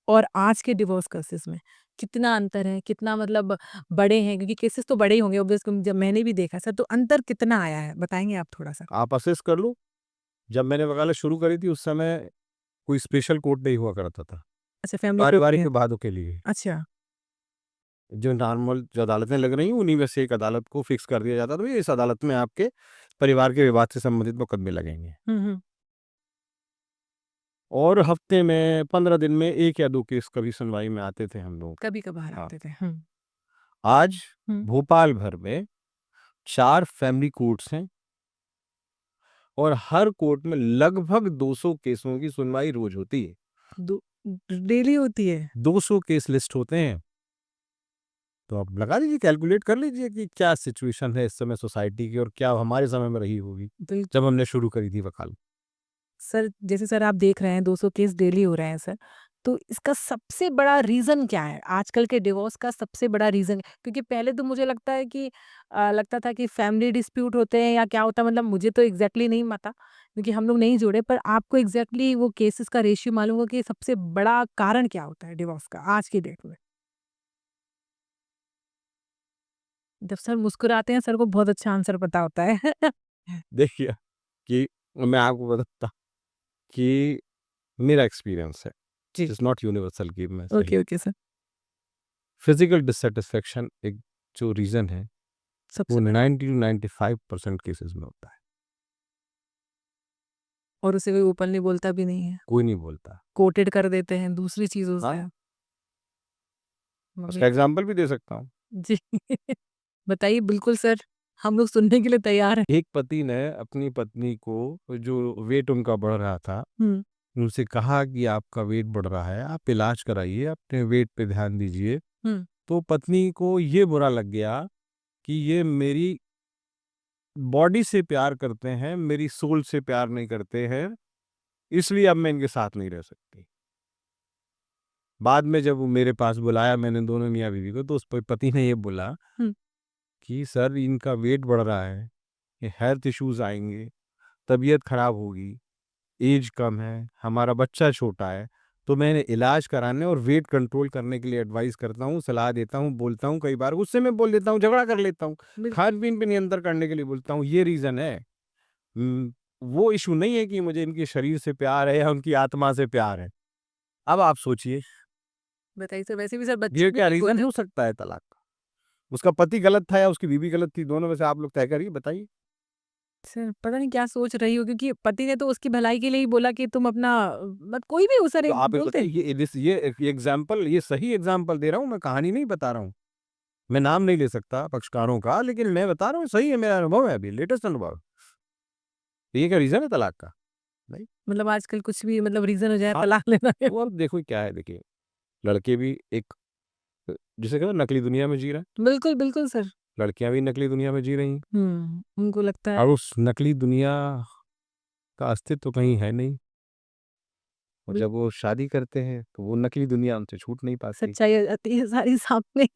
और आज के डिवोर्स केसेस में कितना अंतर है, कितना मतलब बड़े हैं, क्योंकि केसेस तो बड़े ही होंगे ऑब्वियस, जब मैंने भी देखा सर, तो अंतर कितना आया है बताएंगे आप थोड़ा सा? आप असेस कर लो, जब मैंने वकालत शुरू करी थी उस समय कोई स्पेशल कोर्ट नहीं हुआ करता था अच्छा, फैमिली पारिवारिक विवादों के लिए। अच्छा, जो नॉर्मल जो अदालतें लग रही हैं उन्हीं में से एक अदालत को फिक्स कर दिया जाता था, भाई इस अदालत में आपके परिवार के विवाद से संबंधित मुकदमे लगेंगे। हम्म, और हफ्ते में 15 दिन में 1 या 2 केस कभी सुनवाई में आते थे हम लोग। कभी कभार हाँ, आते थे। आज हम्म, भोपाल भर में 4 फैमिली कोर्ट्स हैं और हर कोर्ट में लगभग 200 केसों की सुनवाई रोज होती है। डेली होती है। 200 केस लिस्ट होते हैं। तो आप लगा लीजिए, कैलकुलेट कर लीजिए कि क्या सिचुएशन है इस समय सोसाइटी की और क्या हमारे समय में रही होगी बिल्कुल जब हमने शुरू करी थी वकालत। सर, जैसे सर आप देख रहे हैं 200 केस डेली हो रहे हैं सर, तो इसका सबसे बड़ा रीज़न क्या है? आजकल के डिवोर्स का सबसे बड़ा रीज़न, क्योंकि पहले तो मुझे लगता है कि लगता था कि फैमिली डिस्प्यूट होते हैं या क्या होता है, मतलब मुझे तो एग्ज़ैक्टली नहीं पता, क्योंकि हम लोग नहीं जुड़े, पर आपको एग्ज़ैक्टली वो केसेस का रेशियो मालूम होगा कि सबसे बड़ा कारण क्या होता है डिवोर्स का आज की डेट में? जब सर मुस्कुराते हैं, सर को बहुत अच्छा आंसर पता होता है। देखिए कि मैं आपको बताता कि मेरा एक्सपीरियंस है, जी। इट्स नॉट यूनिवर्सल कि मैं ओके, सही। Okay sir. फिजिकल डिससैटिस्फैक्शन एक जो रीजन है वो सबसे बड़ा, 90 टू 95% केसेस में होता है। और उसे कोई ओपनली बोलता भी नहीं है। कोई नहीं बोलता। कोटेड कर देते हैं दूसरी चीज़ों से। हाँ, मम्मी उसका एग्जाम्पल भी दे सकता हूँ। जी। बताइए बिल्कुल सर, हम लोग सुनने के लिए तैयार हैं। एक पति ने अपनी पत्नी को, जो वेट उनका बढ़ रहा था, हुँ, उनसे कहा कि आपका वेट बढ़ रहा है, आप इलाज कराइए, अपने वेट पे ध्यान दीजिए। हुँ, तो पत्नी को ये बुरा लग गया कि ये मेरी बॉडी से प्यार करते हैं, मेरी सोल से प्यार नहीं करते हैं, इसलिए अब मैं इनके साथ नहीं रह सकती। बाद में जब वो मेरे पास बुलाया मैंने दोनों मियाँ बीवी को, तो उस पर पति ने ये बोला हुँ, कि सर इनका वेट बढ़ रहा है, ये हेल्थ इश्यूज आएंगे, तबीयत खराब होगी, एज कम है, हमारा बच्चा छोटा है, तो मैं इलाज कराने और वेट कंट्रोल करने के लिए एडवाइस करता हूँ, सलाह देता हूँ, बोलता हूँ, कई बार गुस्से में बोल देता हूँ, झगड़ा कर लेता हूँ, बिल खान पीन पे नियंत्रण करने के लिए बोलता हूँ, ये रीज़न है। वो इशू नहीं है कि मुझे इनके शरीर से प्यार है या उनकी आत्मा से प्यार है। अब आप सोचिए, बताइए सर, वैसे भी सर ये बच्चे भी क्या नहीं हुए रीज़न ना। हो सकता है तलाक का? उसका पति गलत था या उसकी बीवी गलत थी, दोनों में से आप लोग तय करिए, बताइए। सर पता नहीं क्या सोच रही हो, क्योंकि पति ने तो उसकी भलाई के लिए ही बोला कि तुम अपना मत, कोई भी हो सर, तो एक आप ये बोलते बताइए, हैं। ये एग्जाम्पल, ये सही एग्जाम्पल दे रहा हूँ मैं, कहानी नहीं बता रहा हूँ। मैं नाम नहीं ले सकता पक्षकारों का, लेकिन मैं बता रहा हूँ सही है, मेरा अनुभव है, अभी लेटेस्ट अनुभव। तो ये क्या रीज़न है तलाक का? नहीं। मतलब आजकल कुछ भी मतलब रीज़न हो जाए हाँ, तलाक लेना है। वो अब देखो क्या है, देखिए, लड़के भी एक जिसे कहते हैं नकली दुनिया में जी रहे हैं, बिल्कुल, बिल्कुल सर। लड़कियाँ भी नकली दुनिया में जी रही हैं। उनको लगता है और उस नकली दुनिया का अस्तित्व तो कहीं है नहीं, और बिल जब वो शादी करते हैं तो वो नकली दुनिया उनसे छूट नहीं पाती। सच्चाई आ जाती है सारी सामने।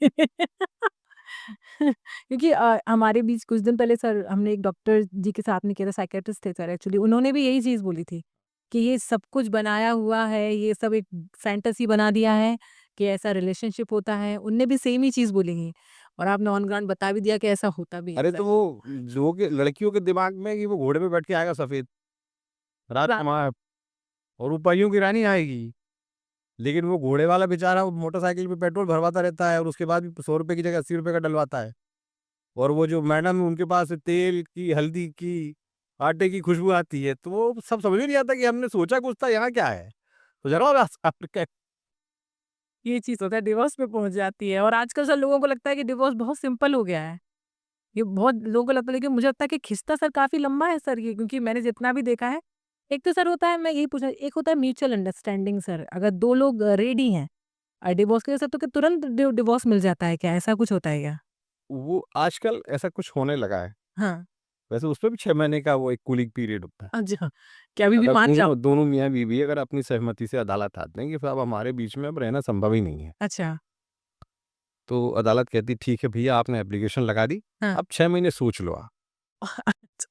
क्योंकि हमारे बीच कुछ दिन पहले सर हमने एक डॉक्टर जी के साथ में किया था, साइकियाट्रिस्ट थे सर एक्चुअली, उन्होंने भी यही चीज़ बोली थी कि ये सब कुछ बनाया हुआ है, ये सब एक फैंटेसी बना दिया है कि ऐसा रिलेशनशिप होता है, उनने भी सेम ही चीज़ बोलेंगी और आपने ऑन ग्राउंड बता भी दिया कि ऐसा होता भी है अरे सर। तो वो जो कि लड़कियों के दिमाग में कि वो घोड़े पे बैठ के आएगा सफ़ेद, रा राजकुमार, और रूपाइयों की रानी आएगी। लेकिन वो घोड़े वाला बेचारा वो मोटरसाइकिल पे पेट्रोल भरवाता रहता है और उसके बाद भी ₹100 की जगह ₹80 का डलवाता है। और वो जो मैडम उनके पास तेल की, हल्दी की, आटे की खुशबू आती है, तो वो सब समझ में नहीं आता कि हमने सोचा कुछ था, यहाँ क्या है? तो ज़रा बस आप क्या ये चीज़ होता है, डिवोर्स पे पहुँच जाती है और आजकल सर लोगों को लगता है कि डिवोर्स बहुत सिंपल हो गया है। ये बहुत लोगों को लगता है, लेकिन मुझे लगता है कि खिस्ता सर काफ़ी लंबा है सर ये, क्योंकि मैंने जितना भी देखा है, एक तो सर होता है, मैं यही पूछना, एक होता है म्यूचुअल अंडरस्टैंडिंग सर, अगर 2 लोग रेडी हैं डिवोर्स के लिए सर, तो क्या तुरंत डिवोर्स मिल जाता है क्या? ऐसा कुछ होता है क्या? वो आजकल ऐसा कुछ होने लगा है। हाँ। वैसे उसपे भी 6 महीने का वो एक कूलिंग पीरियड होता है। अच्छा, क्या अभी भी अगर मान जाओ? दोनों मियाँ-बीवी अगर अपनी सहमति से अदालत आते हैं कि साहब हमारे बीच में अब रहना संभव ही नहीं है। अच्छा, तो अदालत कहती ठीक है भैया आपने एप्लीकेशन लगा दी, हाँ। अब 6 महीने सोच लो आप।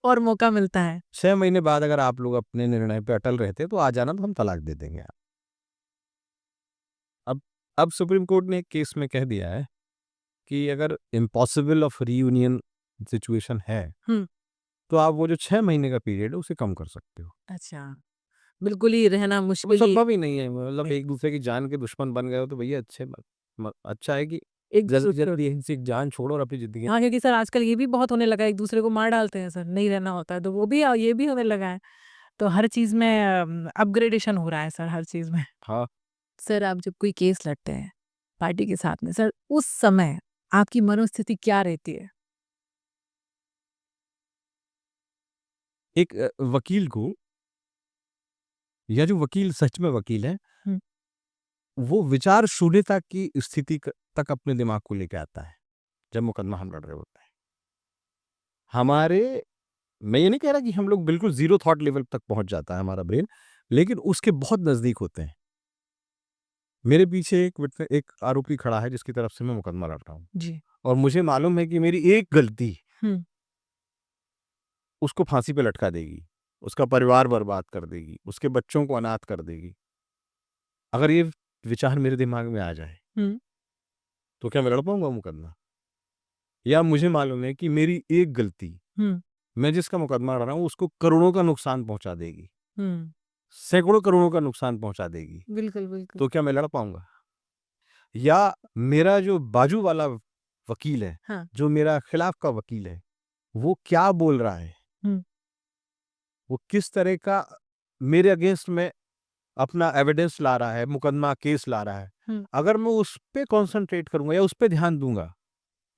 और मौका मिलता है। 6 महीने बाद अगर आप लोग अपने निर्णय पे अटल रहते तो आ जाना तो हम तलाक दे देंगे। अब अब सुप्रीम कोर्ट ने एक केस में कह दिया है कि अगर इम्पॉसिबल ऑफ रीयूनियन सिचुएशन है, हुँ, तो आप वो जो 6 महीने का पीरियड है उसे कम कर सकते हो। अच्छा। बिल्कुल ही रहना तो वो मुश्किल ही संभव ही नहीं है, मतलब नहीं, एक-दूसरे की जान के दुश्मन बन गए हो तो भैया अच्छे म म अच्छा है कि एक जल्दी दूसरे जल्दी इनसे जान छोड़ो और अपनी ज़िंदगी। हाँ, क्योंकि सर आजकल ये भी बहुत होने लगा है, एक-दूसरे को मार डालते हैं सर, नहीं रहना होता है, तो वो भी ये भी होने लगा है। तो हर चीज़ में अपग्रेडेशन हो रहा है सर, हर चीज़ में। हाँ, सर आप जब कोई केस लड़ते हैं, पार्टी के साथ में, सर उस समय आपकी मनोस्थिति क्या रहती है? एक वकील को या जो वकील सच में वकील है, हुँ, वो विचार शून्यता की स्थिति तक अपने दिमाग को लेके आता है जब मुकदमा हम लड़ रहे होते हैं। हमारे मैं ये नहीं कह रहा कि हम लोग बिल्कुल जीरो थॉट लेवल तक पहुंच जाता है हमारा ब्रेन, लेकिन उसके बहुत नजदीक होते हैं। मेरे पीछे एक आरोपी खड़ा है जिसकी तरफ से मैं मुकदमा लड़ रहा हूँ जी। और मुझे मालूम है कि मेरी एक गलती हुँ, उसको फांसी पे लटका देगी, उसका परिवार बर्बाद कर देगी, उसके बच्चों को अनाथ कर देगी। अगर ये विचार मेरे दिमाग में आ जाए हुँ, तो क्या मैं लड़ पाऊंगा मुकदमा? या मुझे मालूम है कि मेरी एक गलती हुँ, मैं जिसका मुकदमा लड़ रहा हूँ उसको करोड़ों का नुकसान पहुंचा देगी, हुँ। सैकड़ों करोड़ों का नुकसान पहुंचा देगी, बिल्कुल, बिल्कुल। तो क्या मैं लड़ पाऊंगा? या मेरा जो बाजू वाला वकील है, हाँ, जो मेरा खिलाफ का वकील है, वो क्या बोल रहा है, हुँ, वो किस तरह का मेरे अगेंस्ट में अपना एविडेंस ला रहा है, मुकदमा केस ला रहा है। हुँ, अगर मैं उस पे कॉन्संट्रेट करूंगा या उस पे ध्यान दूंगा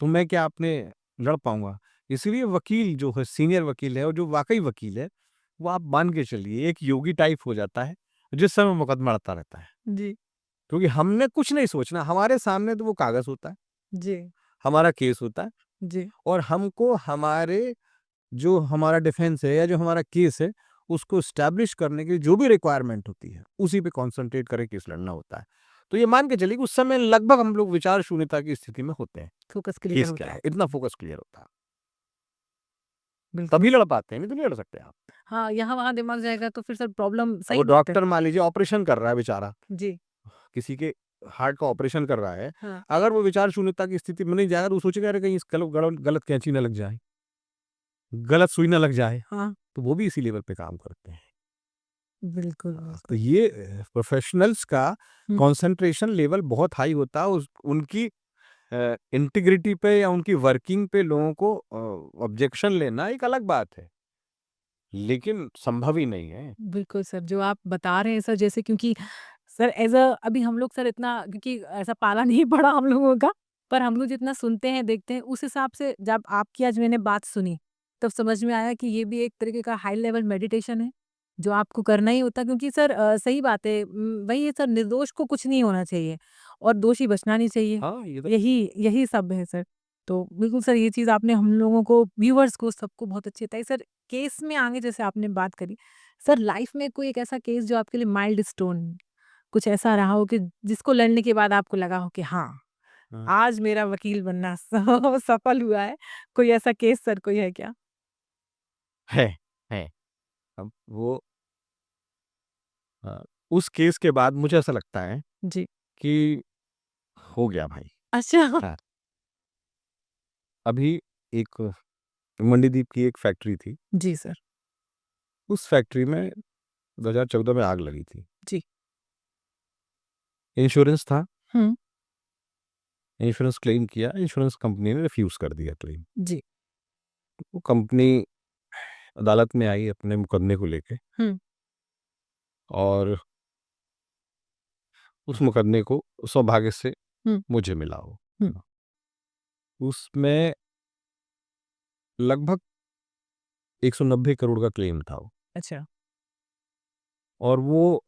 तो मैं क्या अपने लड़ पाऊंगा? इसलिए वकील जो है, सीनियर वकील है और जो वाकई वकील है, वो आप मान के चलिए एक योगी टाइप हो जाता है जिस समय मुकदमा लड़ता रहता है। जी, क्योंकि हमने कुछ नहीं सोचना, हमारे सामने तो वो कागज होता है, जी, हमारा केस होता है जी, और हमको हमारे जो हमारा डिफेंस है या जो हमारा केस है, उसको एस्टैब्लिश करने की जो भी रिक्वायरमेंट होती है, उसी पे कॉन्संट्रेट करके केस लड़ना होता है। तो ये मान के चलिए कि उस समय लगभग हम लोग विचार शून्यता की स्थिति में होते हैं। फ़ोकस क्लियर केस होता क्या है। है? इतना फोकस क्लियर होता है। बिल्कुल। तभी लड़ पाते हैं, नहीं तो नहीं लड़ सकते आप। हाँ, यहाँ-वहाँ दिमाग जाएगा तो फिर सर प्रॉब्लम अब वो सही बात है। डॉक्टर मान लीजिए ऑपरेशन कर रहा है बेचारा, जी, किसी के हार्ट का ऑपरेशन कर रहा है, हाँ, अगर वो विचार शून्यता की स्थिति में नहीं जाएगा तो वो सोचेगा अरे कहीं इस गलत कैंची ना लग जाए, गलत सुई ना लग जाए, हाँ, तो वो भी इसी लेवल पे काम करते हैं। बिल्कुल, तो बिल्कुल। ये प्रोफेशनल्स का हुँ, कंसंट्रेशन लेवल बहुत हाई होता है, उनकी इंटीग्रिटी पे या उनकी वर्किंग पे लोगों को ऑब्जेक्शन लेना एक अलग बात है, लेकिन संभव ही नहीं है। बिल्कुल सर, जो आप बता रहे हैं सर, जैसे क्योंकि सर एज़ अ अभी हम लोग सर इतना, क्योंकि ऐसा पाला नहीं पड़ा हम लोगों का, पर हम लोग जितना सुनते हैं, देखते हैं, उस हिसाब से जब आपकी आज मैंने बात सुनी, तब समझ में आया कि ये भी एक तरीके का हाई लेवल मेडिटेशन है, जो आपको करना ही होता है, क्योंकि सर सही बात है, वही है सर, निर्दोष को कुछ नहीं होना चाहिए और दोषी बचना नहीं चाहिए। हाँ, ये तो यही यही सब है सर। तो बिल्कुल सर, ये चीज़ आपने हम लोगों को, व्यूअर्स को, सबको बहुत अच्छी बताई। सर केस में आगे जैसे आपने बात करी, सर लाइफ में कोई एक ऐसा केस जो आपके लिए माइलस्टोन, कुछ ऐसा रहा हो कि जिसको लड़ने के बाद आपको लगा हो कि हाँ, हाँ, आज मेरा वकील बनना सफल हुआ है। कोई ऐसा केस सर कोई है क्या? है, है। अब वो उस केस के बाद मुझे ऐसा लगता है जी। कि हो गया भाई। अच्छा। हाँ। अभी एक मंडीदीप की एक फैक्ट्री थी। जी सर। उस फैक्ट्री में 2014 में आग लगी थी। जी। इंश्योरेंस था, हुँ। इंश्योरेंस क्लेम किया, इंश्योरेंस कंपनी ने रिफ्यूज़ कर दिया क्लेम। जी। वो कंपनी अदालत में आई अपने मुकदमे को लेके हुँ। और उस मुकदमे को सौभाग्य से हुँ। मुझे मिला वो। हुँ। उसमें लगभग 190 करोड़ का क्लेम था वो। अच्छा। और वो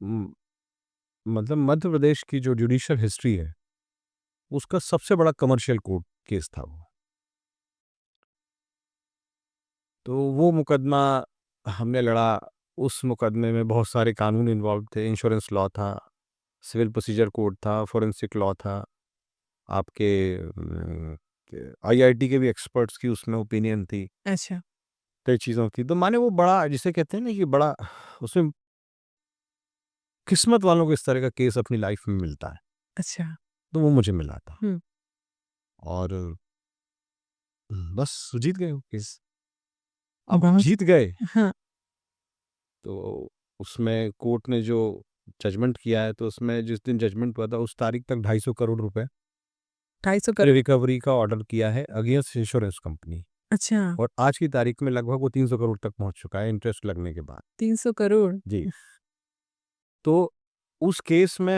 म मतलब मध्य प्रदेश की जो जुडिशियल हिस्ट्री है, उसका सबसे बड़ा कमर्शियल कोर्ट केस था वो। तो वो मुकदमा हमने लड़ा। उस मुकदमे में बहुत सारे कानून इन्वॉल्व थे। इंश्योरेंस लॉ था, सिविल प्रोसीजर कोड था, फोरेंसिक लॉ था, आपके आईआईटी के भी एक्सपर्ट्स की उसमें ओपिनियन थी, अच्छा। कई चीज़ों की। तो माने वो बड़ा, जिसे कहते हैं ना कि बड़ा, उसमें किस्मत वालों को इस तरह का केस अपनी लाइफ में मिलता है। अच्छा। तो वो मुझे मिला था हुँ। और बस जीत गए वो केस। अब बहुत। जीत गए हाँ। तो उसमें कोर्ट ने जो जजमेंट किया है, तो उसमें जिस दिन जजमेंट हुआ था उस तारीख तक 250 करोड़ रुपए 250 करोड़। रिकवरी का ऑर्डर किया है अगेंस्ट इंश्योरेंस कंपनी। अच्छा। और आज की तारीख में लगभग वो 300 करोड़ तक पहुंच चुका है इंटरेस्ट लगने के बाद। 300 करोड़। जी। तो उस केस में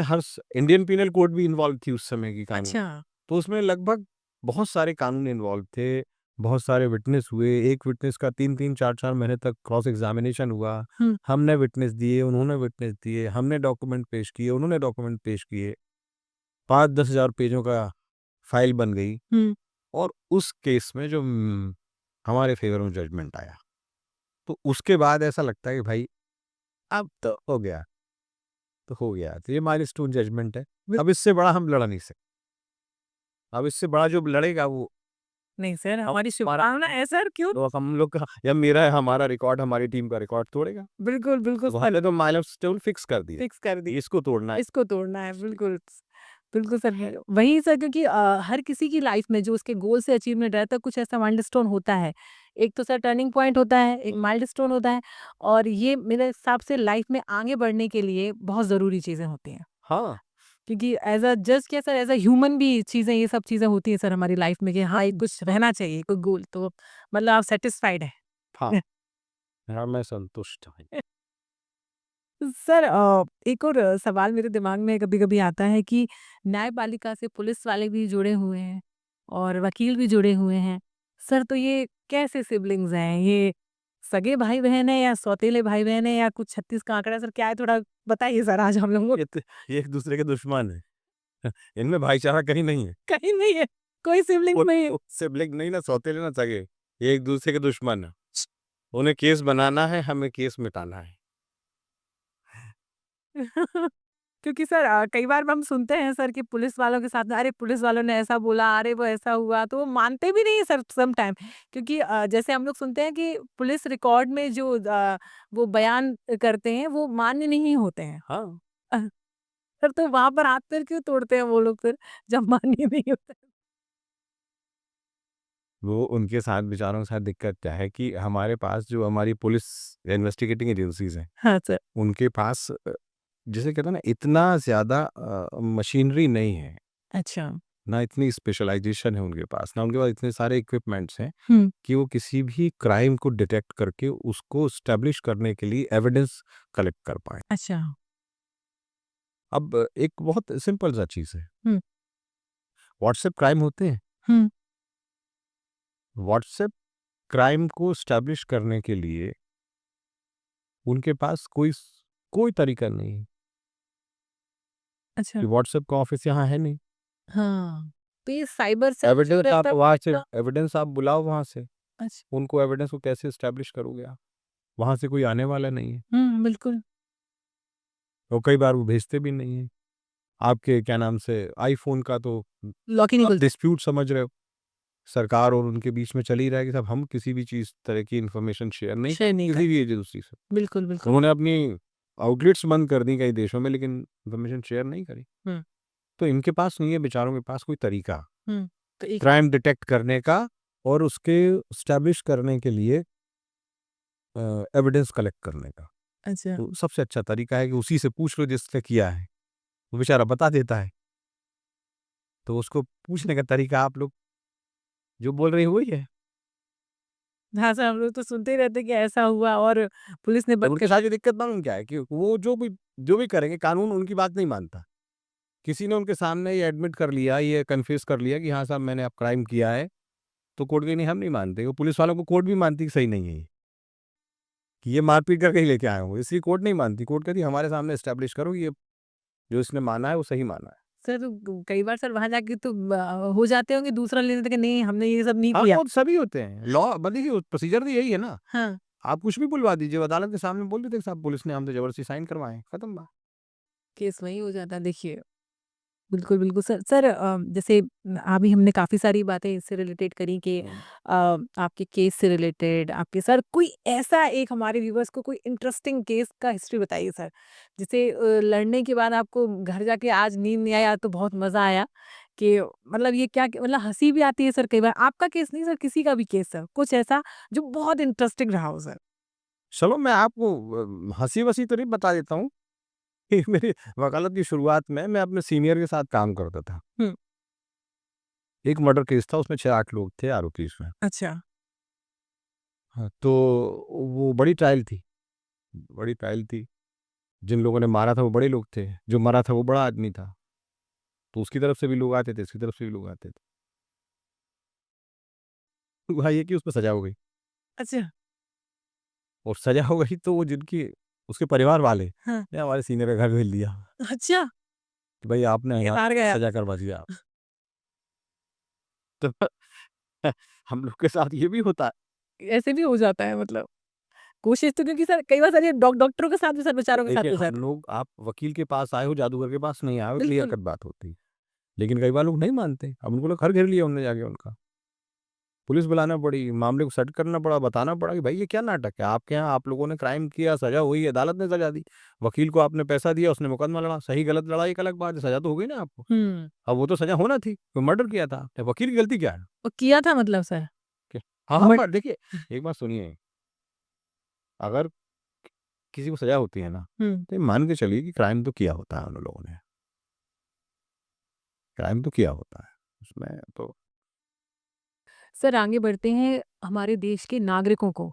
इंडियन पीनल कोड भी इन्वॉल्व थी उस समय की कानून। अच्छा। तो उसमें लगभग बहुत सारे कानून इन्वॉल्व थे, बहुत सारे विटनेस हुए। एक विटनेस का 3-3, 4-4 महीने तक क्रॉस एग्जामिनेशन हुआ। हुँ। हमने विटनेस दिए, उन्होंने विटनेस दिए, हमने डॉक्यूमेंट पेश किए, उन्होंने डॉक्यूमेंट पेश किए। 5-10 हज़ार पेजों का फाइल बन गई। हुँ। और उस केस में जो हमारे फेवर में जजमेंट आया, तो उसके बाद ऐसा लगता है कि भाई अब तो हो गया, तो हो गया। तो ये माइलस्टोन जजमेंट है। अब इससे बड़ा हम लड़ नहीं सकते। अब इससे बड़ा जो लड़ेगा वो नहीं सर, हम हमारी हमारा शुभकामना है सर, क्यों? तो हम लोग का या मेरा है, हमारा रिकॉर्ड हमारी टीम का रिकॉर्ड तोड़ेगा। बिल्कुल, बिल्कुल तो हमने तो माइलस्टोन फिक्स कर दिए, फिक्स कर दी। इसको तोड़ना है। इसको तोड़ना है, बिल्कुल। बिल्कुल सर, वही सर, क्योंकि हर किसी की लाइफ में जो उसके गोल से अचीवमेंट रहता है, कुछ ऐसा माइलस्टोन होता है। एक तो सर टर्निंग पॉइंट होता है, एक माइलस्टोन होता है, और ये मेरे हिसाब से लाइफ में आगे बढ़ने के लिए बहुत ज़रूरी चीज़ें होती हैं। हाँ, क्योंकि एज़ अ जस्ट क्या सर, एज़ अ ह्यूमन भी चीज़ें, ये सब चीज़ें होती हैं सर हमारी लाइफ में कि हाँ, एक कुछ रहना चाहिए, कोई गोल, तो मतलब आप सैटिस्फाइड हैं। हाँ, हाँ, मैं संतुष्ट हूँ। सर एक और सवाल मेरे दिमाग में कभी-कभी आता है कि न्यायपालिका से पुलिस वाले भी जुड़े हुए हैं और वकील भी जुड़े हुए हैं। सर, तो ये कैसे सिबलिंग्स हैं? ये सगे भाई-बहन हैं या सौतेले भाई-बहन हैं या कुछ 36 का आंकड़ा, सर क्या है, थोड़ा बताइए सर आज हम लोगों को। ये एक दूसरे के दुश्मन है। इनमें भाईचारा कहीं नहीं है। कहीं नहीं है, कोई सिबलिंग नहीं है। सिबलिंग नहीं, ना सौतेले ना सगे, ये एक दूसरे के दुश्मन है। उन्हें केस बनाना है, हमें केस मिटाना है। क्योंकि सर कई बार हम सुनते हैं सर कि पुलिस वालों के साथ, अरे पुलिस वालों ने ऐसा बोला, अरे वो ऐसा हुआ, तो वो मानते भी नहीं है सर सम टाइम। क्योंकि जैसे हम लोग सुनते हैं कि पुलिस रिकॉर्ड में जो वो बयान करते हैं वो मान्य नहीं होते हैं। हाँ, अ, सर, तो वहाँ पर हाथ पैर क्यों तोड़ते हैं वो लोग फिर, जब मान्य नहीं होते? वो उनके साथ बेचारों के साथ दिक्कत क्या है कि हमारे पास जो हमारी पुलिस इन्वेस्टिगेटिंग एजेंसीज़ हैं, हाँ सर। उनके पास जिसे कहते हैं ना, इतना ज़्यादा मशीनरी नहीं है, अच्छा। ना इतनी स्पेशलाइज़ेशन है उनके पास, ना उनके पास इतने सारे इक्विपमेंट्स हैं हुँ। कि वो किसी भी क्राइम को डिटेक्ट करके उसको एस्टेब्लिश करने के लिए एविडेंस कलेक्ट कर पाएँ। अच्छा। अब एक बहुत सिंपल सा चीज़ है, हुँ। व्हाट्सएप क्राइम होते हैं। हुँ। व्हाट्सएप क्राइम को एस्टेब्लिश करने के लिए उनके पास कोई तरीका नहीं है अच्छा। कि व्हाट्सएप का ऑफ़िस यहाँ है नहीं। हाँ, तो ये साइबर सेल जो रहता है उसका। एविडेंस आप बुलाओ वहाँ से, अच्छा। उनको एविडेंस को कैसे एस्टेब्लिश करोगे आप? वहाँ से कोई आने वाला नहीं है हुँ, बिल्कुल। और कई बार वो भेजते भी नहीं हैं। आपके क्या नाम से आईफ़ोन का तो लॉक ही नहीं खुलता। डिस्प्यूट समझ रहे हो, सरकार और उनके बीच में चल ही रहा है कि साहब हम किसी भी चीज़ तरह की इन्फॉर्मेशन शेयर नहीं शेयर करते नहीं किसी करते। भी एजेंसी से। बिल्कुल, बिल्कुल। उन्होंने अपनी आउटलेट्स बंद कर दी कई देशों में, लेकिन इन्फॉर्मेशन शेयर नहीं करी। हुँ। तो इनके पास नहीं है बेचारों के पास कोई तरीका तो एक क्राइम डिटेक्ट करने का और उसके स्टैब्लिश करने के लिए एविडेंस कलेक्ट करने का। अच्छा तो सबसे अच्छा तरीका है कि उसी से पूछ लो जिसने किया है, वो बेचारा बता देता है। तो उसको पूछने का तरीका आप लोग जो बोल रही वही है। हाँ सर, हम लोग तो सुनते ही रहते हैं कि ऐसा हुआ और पुलिस ने तो उनके साथ जो दिक्कत मालूम क्या है कि वो जो भी करेंगे कानून उनकी बात नहीं मानता। किसी ने उनके सामने ये एडमिट कर लिया, ये कन्फेस कर लिया कि हाँ साहब मैंने अब क्राइम किया है, तो कोर्ट कही नहीं हम नहीं मानते। वो पुलिस वालों को कोर्ट भी मानती कि सही नहीं है ये, कि ये मारपीट करके ही लेके आए हो, इसलिए कोर्ट नहीं मानती। कोर्ट कहती हमारे सामने एस्टेब्लिश करो कि ये जो इसने माना है वो सही माना है। सर कई बार सर वहां जाके तो हो जाते होंगे दूसरा लेने तक नहीं हमने ये सब नहीं हाँ, किया। वो सभी होते हैं। लॉ देखिए प्रोसीजर तो यही है ना। हाँ आप कुछ भी बुलवा दीजिए, अदालत के सामने बोल देते साहब पुलिस ने हम तो जबरदस्ती साइन करवाए, खत्म बात। केस वही हो जाता है देखिए। बिल्कुल, बिल्कुल सर। सर जैसे अभी हमने काफ़ी सारी बातें इससे रिलेटेड करी कि आपके केस से रिलेटेड आपके सर कोई ऐसा एक हमारे व्यूअर्स को कोई इंटरेस्टिंग केस का हिस्ट्री बताइए सर। जैसे लड़ने के बाद आपको घर जाके आज नींद नहीं आया तो बहुत मज़ा आया कि मतलब ये क्या मतलब हँसी भी आती है सर कई बार। आपका केस नहीं सर किसी का भी केस सर, कुछ ऐसा जो बहुत इंटरेस्टिंग रहा हो सर? चलो मैं आपको हँसी-वसी तो नहीं बता देता हूँ कि मेरी वकालत की शुरुआत में मैं अपने सीनियर के साथ काम करता था। हुँ, एक मर्डर केस था, उसमें 6-8 लोग थे आरोपी इसमें। अच्छा। हाँ, तो वो बड़ी ट्रायल थी। जिन लोगों ने मारा था वो बड़े लोग थे, जो मरा था वो बड़ा आदमी था। तो उसकी तरफ से भी लोग आते थे, इसकी तरफ से भी लोग आते थे। हुआ ये कि उसमें सज़ा हो गई अच्छा, और सज़ा हो गई तो वो जिनकी उसके परिवार वाले हाँ। ने हमारे सीनियर का घर भेज दिया अच्छा, कि भई आपने ये यहाँ हार गया। सज़ा करवा दिया। तो हम लोग के साथ ये भी होता है। ऐसे भी हो जाता है मतलब। कोशिश तो क्योंकि सर कई बार सर ये डॉक्टरों के साथ भी सर बेचारों के साथ देखिए हो हम जाता है। लोग आप वकील के पास आए हो, जादूगर के पास नहीं आए हो, क्लियर बिल्कुल। कट बात होती है। लेकिन कई बार लोग नहीं मानते। अब उनको लोग घर घेर लिया उन्होंने जाके उनका। पुलिस बुलाना पड़ी, मामले को सेट करना पड़ा, बताना पड़ा कि भाई ये क्या नाटक है? आपके यहाँ आप लोगों ने क्राइम किया, सज़ा हुई, अदालत ने सज़ा दी। वकील को आपने पैसा दिया, उसने मुकदमा लड़ा। सही-गलत लड़ा एक अलग बात है, सज़ा तो हो गई ना आपको। हुँ, अब वो तो सज़ा होना थी, कोई मर्डर किया था। तो वकील की गलती क्या है? वो किया था मतलब सर। कि हाँ, हाँ, बट पर देखिए एक बात सुनिए, अगर किसी को सज़ा होती है ना, हुँ, तो ये मान के चलिए कि क्राइम तो किया होता है उन लोगों ने। क्राइम तो किया होता है। उसमें तो सर आगे बढ़ते हैं हमारे देश के नागरिकों को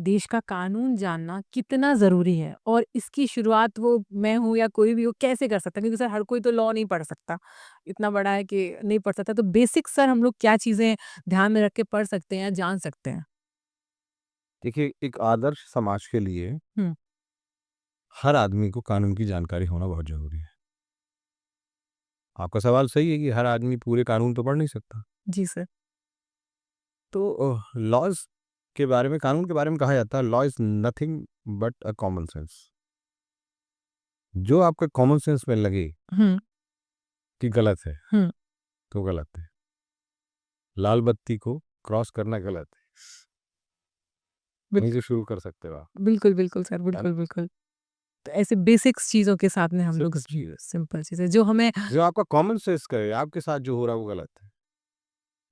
देश का कानून जानना कितना ज़रूरी है और इसकी शुरुआत वो मैं हूँ या कोई भी हो कैसे कर सकता है? क्योंकि सर हर कोई तो लॉ नहीं पढ़ सकता। इतना बड़ा है कि नहीं पढ़ सकता। तो बेसिक सर हम लोग क्या चीज़ें ध्यान में रख के पढ़ सकते हैं या जान सकते हैं? देखिए एक आदर्श समाज के लिए हुँ, हर आदमी को कानून की जानकारी होना बहुत ज़रूरी है। आपका सवाल सही है कि हर आदमी पूरे कानून तो पढ़ नहीं सकता। जी सर। तो लॉज़ के बारे में कानून के बारे में कहा जाता है law is nothing but a common sense. जो आपके कॉमन सेंस में लगे हुँ, कि गलत है, हुँ। तो गलत है। लाल बत्ती को क्रॉस करना गलत है। बिल वहीं से शुरू कर सकते हो आप। बिल्कुल, बिल्कुल सर, है ना? बिल्कुल, बिल्कुल। तो ऐसे बेसिक्स चीज़ों के साथ में हम लोग सिंपल चीज़ है। सिंपल चीज़ें जो हमें जो आपका कॉमन सेंस कहे, आपके साथ जो हो रहा है वो गलत है।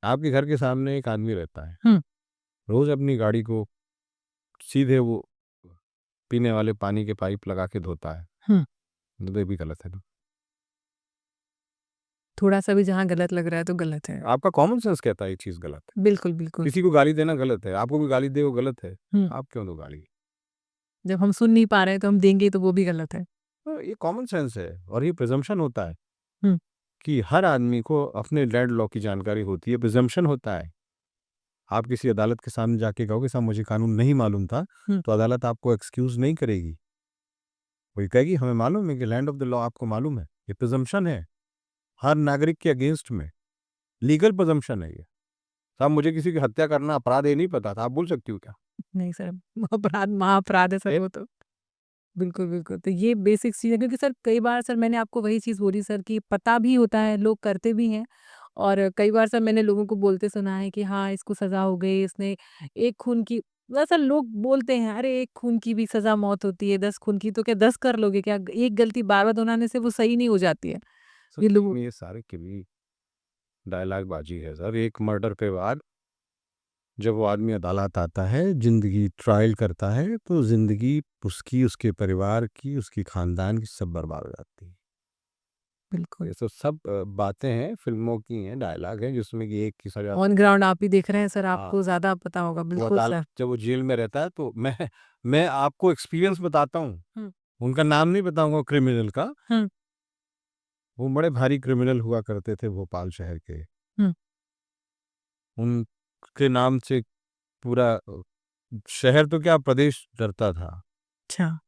आपके घर के सामने एक आदमी रहता है, हुँ, रोज़ अपनी गाड़ी को सीधे वो पीने वाले पानी के पाइप लगा के धोता है, हुँ। तो ये भी गलत है ना। थोड़ा-सा भी जहाँ गलत लग रहा है तो गलत है। आपका कॉमन सेंस कहता है ये चीज़ गलत है। बिल्कुल, बिल्कुल। किसी को गाली देना गलत है, आपको कोई गाली दे वो गलत है। हुँ, आप क्यों दो गाली? जब हम सुन नहीं पा रहे हैं तो हम देंगे तो वो भी गलत है। तो ये कॉमन सेंस है और ये प्रिज़म्पशन होता है हुँ, कि हर आदमी को अपने लैंड लॉ की जानकारी होती है, प्रिज़म्पशन होता है। आप किसी अदालत के सामने जाके कहोगे साहब मुझे कानून नहीं मालूम था, हुँ। तो अदालत आपको एक्सक्यूज़ नहीं करेगी। वो ये कहेगी हमें मालूम है कि लैंड ऑफ द लॉ आपको मालूम है। ये प्रिज़म्पशन है, हर नागरिक के अगेंस्ट में, लीगल प्रिज़म्पशन है ये। साहब मुझे किसी की हत्या करना अपराध है ये नहीं पता था, आप बोल सकती हो क्या? नहीं सर, अपराध महाअपराध है सर फिर? वो तो। बिल्कुल, बिल्कुल। तो ये बेसिक चीज़ है क्योंकि सर कई बार सर मैंने आपको वही चीज़ बोली सर कि पता भी होता है, लोग करते भी हैं और कई बार सर मैंने लोगों को बोलते सुना है कि हाँ, इसको सज़ा हो गई, इसने 1 खून की वैसा लोग बोलते हैं, "अरे! 1 खून की भी सज़ा मौत होती है, 10 खून की तो क्या 10 कर लोगे क्या? एक गलती बार-बार दोहराने से वो सही नहीं हो जाती है।" ये लोग ये सारे की भी डायलॉग बाजी है सर। एक मर्डर के बाद जब वो आदमी अदालत आता है, जिंदगी ट्रायल करता है, तो जिंदगी उसकी, उसके परिवार की, उसकी खानदान की सब बर्बाद हो जाती है। बिल्कुल ये सब बातें हैं, फिल्मों की हैं, डायलॉग हैं, जिसमें कि एक की सजा। ऑन ग्राउंड आप ही देख रहे हैं सर, हाँ, आपको ज़्यादा पता होगा। वो बिल्कुल अदालत सर। जब वो जेल में रहता है तो मैं आपको एक्सपीरियंस बताता हूँ। हुँ, उनका नाम नहीं बताऊंगा क्रिमिनल का। हुँ, वो बड़े भारी क्रिमिनल हुआ करते थे भोपाल शहर के। हुँ, उनके नाम से पूरा शहर तो क्या, प्रदेश डरता था। अच्छा।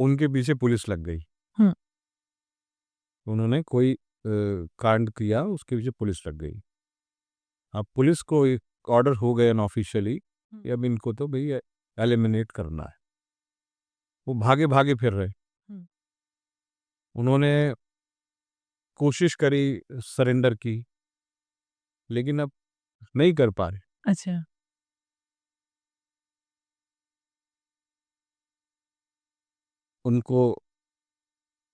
उनके पीछे पुलिस लग गई। हुँ, उन्होंने कोई कांड किया, उसके पीछे पुलिस लग गई। अब पुलिस को एक ऑर्डर हो गया ऑफिशियली हुँ, कि अब इनको तो भैया एलिमिनेट करना है। वो भागे भागे फिर रहे। हुँ, उन्होंने कोशिश करी सरेंडर की, लेकिन अब नहीं कर पा रहे। अच्छा। उनको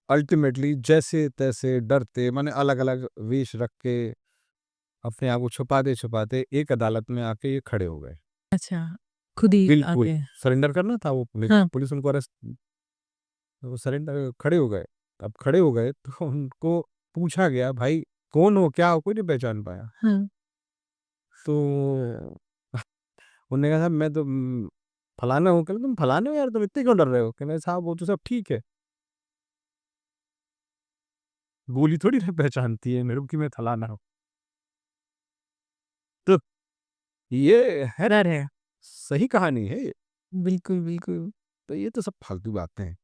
अल्टीमेटली जैसे तैसे डरते, माने अलग अलग वेश रख के अपने आप को छुपाते छुपाते एक अदालत में आके ये खड़े हो गए। अच्छा, खुद ही बिल्कुल आके। सरेंडर करना था वो, हाँ, पुलिस उनको अरेस्ट, वो सरेंडर खड़े हो गए। अब खड़े हो गए तो उनको पूछा गया, भाई कौन हो, क्या हो, कोई नहीं पहचान पाया। हाँ, तो उन्होंने कहा साहब मैं तो फलाना हूँ। कहले तुम फलाने हो यार, तुम इतने क्यों डर रहे हो? कहने साहब वो तो सब ठीक है, गोली थोड़ी ना पहचानती है मेरे को कि मैं फलाना हूँ। तो ये है, डर है। सही कहानी है ये। बिल्कुल, बिल्कुल। तो ये तो सब फालतू बातें हैं,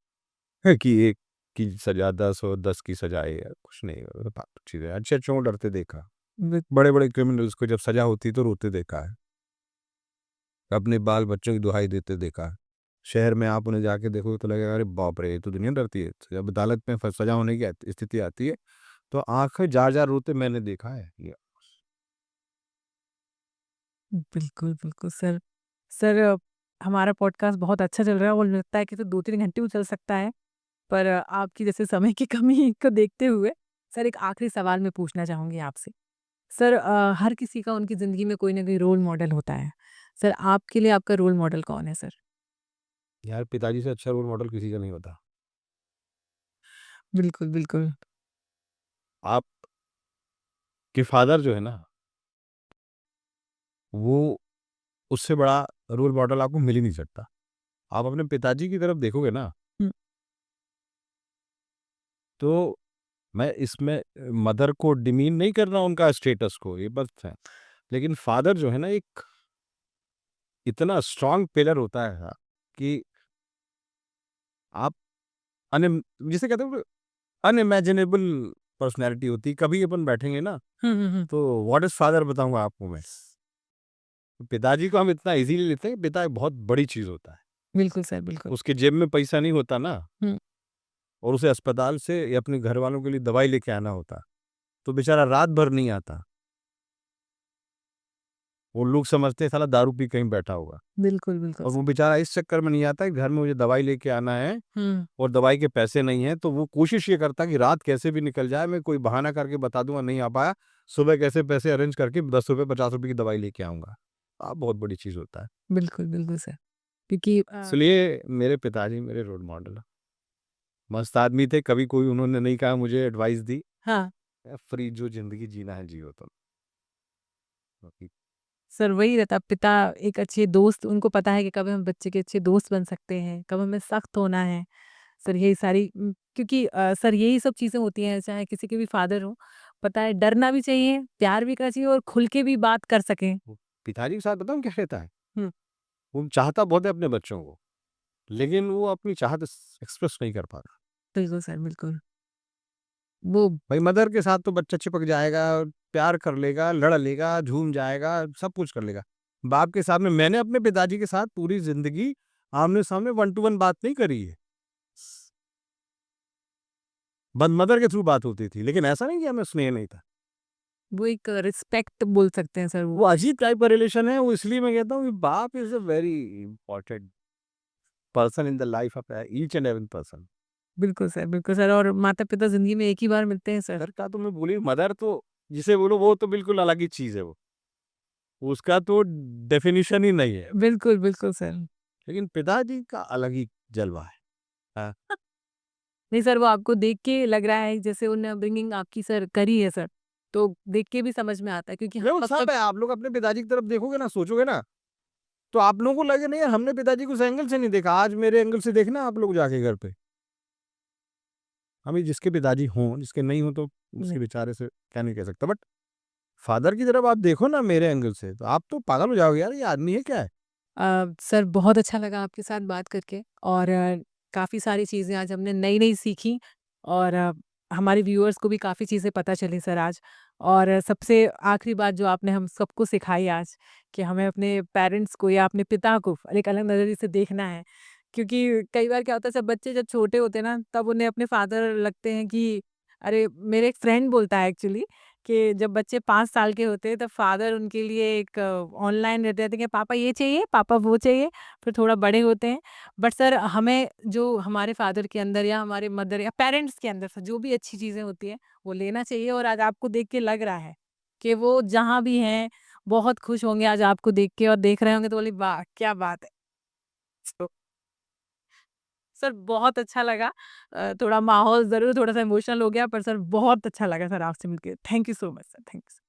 है कि एक की सजा 10 हो, 10 की सजाए, यार कुछ नहीं, वो तो फालतू चीजें। अच्छे अच्छों को डरते देखा, बिल बड़े बड़े क्रिमिनल्स को जब सजा होती तो रोते देखा है, अपने बाल बच्चों की दुहाई देते देखा है। शहर में आप उन्हें जाके देखो तो लगेगा अरे बाप रे, ये तो दुनिया डरती है। जब अदालत में सजा होने की स्थिति आती है तो आंखें जार जार रोते मैंने देखा है ये। बिल्कुल, बिल्कुल सर। सर हमारा पॉडकास्ट बहुत अच्छा चल रहा है और लगता है कि तो 2-3 घंटे भी चल सकता है। पर आपकी जैसे समय की कमी को देखते हुए सर एक आखिरी सवाल मैं पूछना चाहूँगी आपसे। सर हर किसी का उनकी ज़िंदगी में कोई ना कोई रोल मॉडल होता है। सर आपके लिए आपका रोल मॉडल कौन है सर? यार पिताजी से अच्छा रोल मॉडल किसी का नहीं होता। बिल्कुल, बिल्कुल। आपके फादर जो है ना, वो उससे बड़ा रोल मॉडल आपको मिल ही नहीं सकता। आप अपने पिताजी की तरफ देखोगे ना, हुँ, तो मैं इसमें मदर को डिमीन नहीं कर रहा हूँ, उनका स्टेटस को, ये बस है। लेकिन फादर जो है ना, एक इतना स्ट्रॉन्ग पिलर होता है हाँ, कि आप अन जिसे कहते हैं अनइमेजिनेबल पर्सनैलिटी होती है। कभी अपन बैठेंगे ना, हुँ, हुँ, हुँ। तो व्हाट इज फादर बताऊंगा आपको मैं। पिताजी को हम इतना इजीली लेते हैं, पिता एक बहुत बड़ी चीज होता है। बिल्कुल सर, बिल्कुल। उसके जेब में पैसा नहीं होता ना, हुँ, और उसे अस्पताल से या अपने घर वालों के लिए दवाई लेके आना होता, तो बेचारा रात भर नहीं आता। वो लोग समझते हैं साला दारू पी कहीं बैठा होगा, बिल्कुल, बिल्कुल और वो सर। बेचारा इस चक्कर में नहीं आता कि घर में मुझे दवाई लेके आना है हुँ, और दवाई के पैसे नहीं हैं, तो वो कोशिश ये करता कि रात कैसे भी निकल जाए, मैं कोई बहाना करके बता दूंगा नहीं आ पाया, सुबह कैसे पैसे अरेंज करके 10 रुपए 50 रुपए की दवाई लेके आऊंगा। आप बहुत बड़ी चीज होता है। बिल्कुल, बिल्कुल सर। क्योंकि इसलिए मेरे पिताजी मेरे रोल मॉडल हैं। मस्त आदमी थे, कभी कोई उन्होंने नहीं कहा, मुझे एडवाइस दी, हाँ, फ्री जो जिंदगी जीना है जियो तुम। बाकी सर वही रहता पिता एक अच्छे दोस्त उनको पता है कि कब हम बच्चे के अच्छे दोस्त बन सकते हैं, कब हमें सख्त होना है। सर यही सारी क्योंकि सर यही सब चीज़ें होती हैं चाहे किसी के भी फादर हों, पता है डरना भी चाहिए, प्यार भी करना चाहिए और खुल के भी बात कर सकें। वो पिताजी के साथ बताऊं क्या रहता है, हुँ, वो चाहता बहुत है अपने बच्चों को, लेकिन वो अपनी चाहत एक्सप्रेस नहीं कर पाता। बिल्कुल सर, बिल्कुल। वो भाई मदर के साथ तो बच्चा चिपक जाएगा, प्यार कर लेगा, लड़ लेगा, झूम जाएगा, सब कुछ कर लेगा। बाप के सामने मैंने अपने पिताजी के साथ पूरी जिंदगी आमने सामने वन टू वन बात नहीं करी है, बस मदर के थ्रू बात होती थी, लेकिन ऐसा नहीं कि हमें स्नेह नहीं था। वो एक रिस्पेक्ट बोल सकते हैं सर वो। वो अजीब टाइप का रिलेशन है, वो इसलिए मैं कहता हूँ कि बाप is a very important person in the life of each and every person. बिल्कुल सर और माता-पिता ज़िंदगी में एक ही बार मिलते हैं सर। मदर का तो मैं बोली मदर तो जिसे बोलो वो तो बिल्कुल अलग ही चीज़ है वो। उसका तो डेफ़िनिशन ही नहीं है। बिल्कुल सर। लेकिन पिताजी का अलग ही जलवा है। हाँ। नहीं सर, वो आपको देख के लग रहा है जैसे उन्होंने अपब्रिंगिंग आपकी सर करी है सर, तो देख के भी समझ में आता है क्योंकि हम देखो अब सब तक है, आप लोग अपने पिताजी की तरफ देखोगे ना, सोचोगे ना, तो आप लोगों को लगे नहीं यार हमने पिताजी को उस एंगल से नहीं देखा। आज मेरे एंगल से देखना आप लोग जाके घर पे। अभी जिसके पिताजी हों, जिसके नहीं हों तो नहीं उसके बेचारे से क्या नहीं कह सकता। बट फादर की तरफ आप देखो ना मेरे एंगल से, तो आप तो पागल हो जाओगे यार ये आदमी है क्या है? सर बहुत अच्छा लगा आपके साथ बात करके और काफ़ी सारी चीज़ें आज हमने नई-नई सीखी और हमारे व्यूअर्स को भी काफ़ी चीज़ें पता चली सर आज। और सबसे आखिरी बात जो आपने हम सबको सिखाई आज कि हमें अपने पेरेंट्स को या अपने पिता को एक अलग नज़रिए से देखना है। क्योंकि कई बार क्या होता है सब बच्चे जब छोटे होते हैं ना तब उन्हें अपने फादर लगते हैं कि अरे मेरे एक फ्रेंड बोलता है एक्चुअली कि जब बच्चे 5 साल के होते हैं तब फादर उनके लिए एक ऑनलाइन रहते हैं कि पापा ये चाहिए, पापा वो चाहिए, फिर थोड़ा बड़े होते हैं। बट सर हमें जो हमारे फादर के अंदर या हमारे मदर या पेरेंट्स के अंदर जो भी अच्छी चीज़ें होती हैं, वो लेना चाहिए और आज आपको देख के लग रहा है कि वो जहाँ भी हैं, बहुत खुश होंगे आज आपको देख के और देख रहे होंगे तो बोले वाह! क्या बात है। तो सर बहुत अच्छा लगा। थोड़ा माहौल ज़रूर थोड़ा-सा इमोशनल हो गया पर सर बहुत अच्छा लगा सर आपसे मिलके। Thank you so much sir, thanks.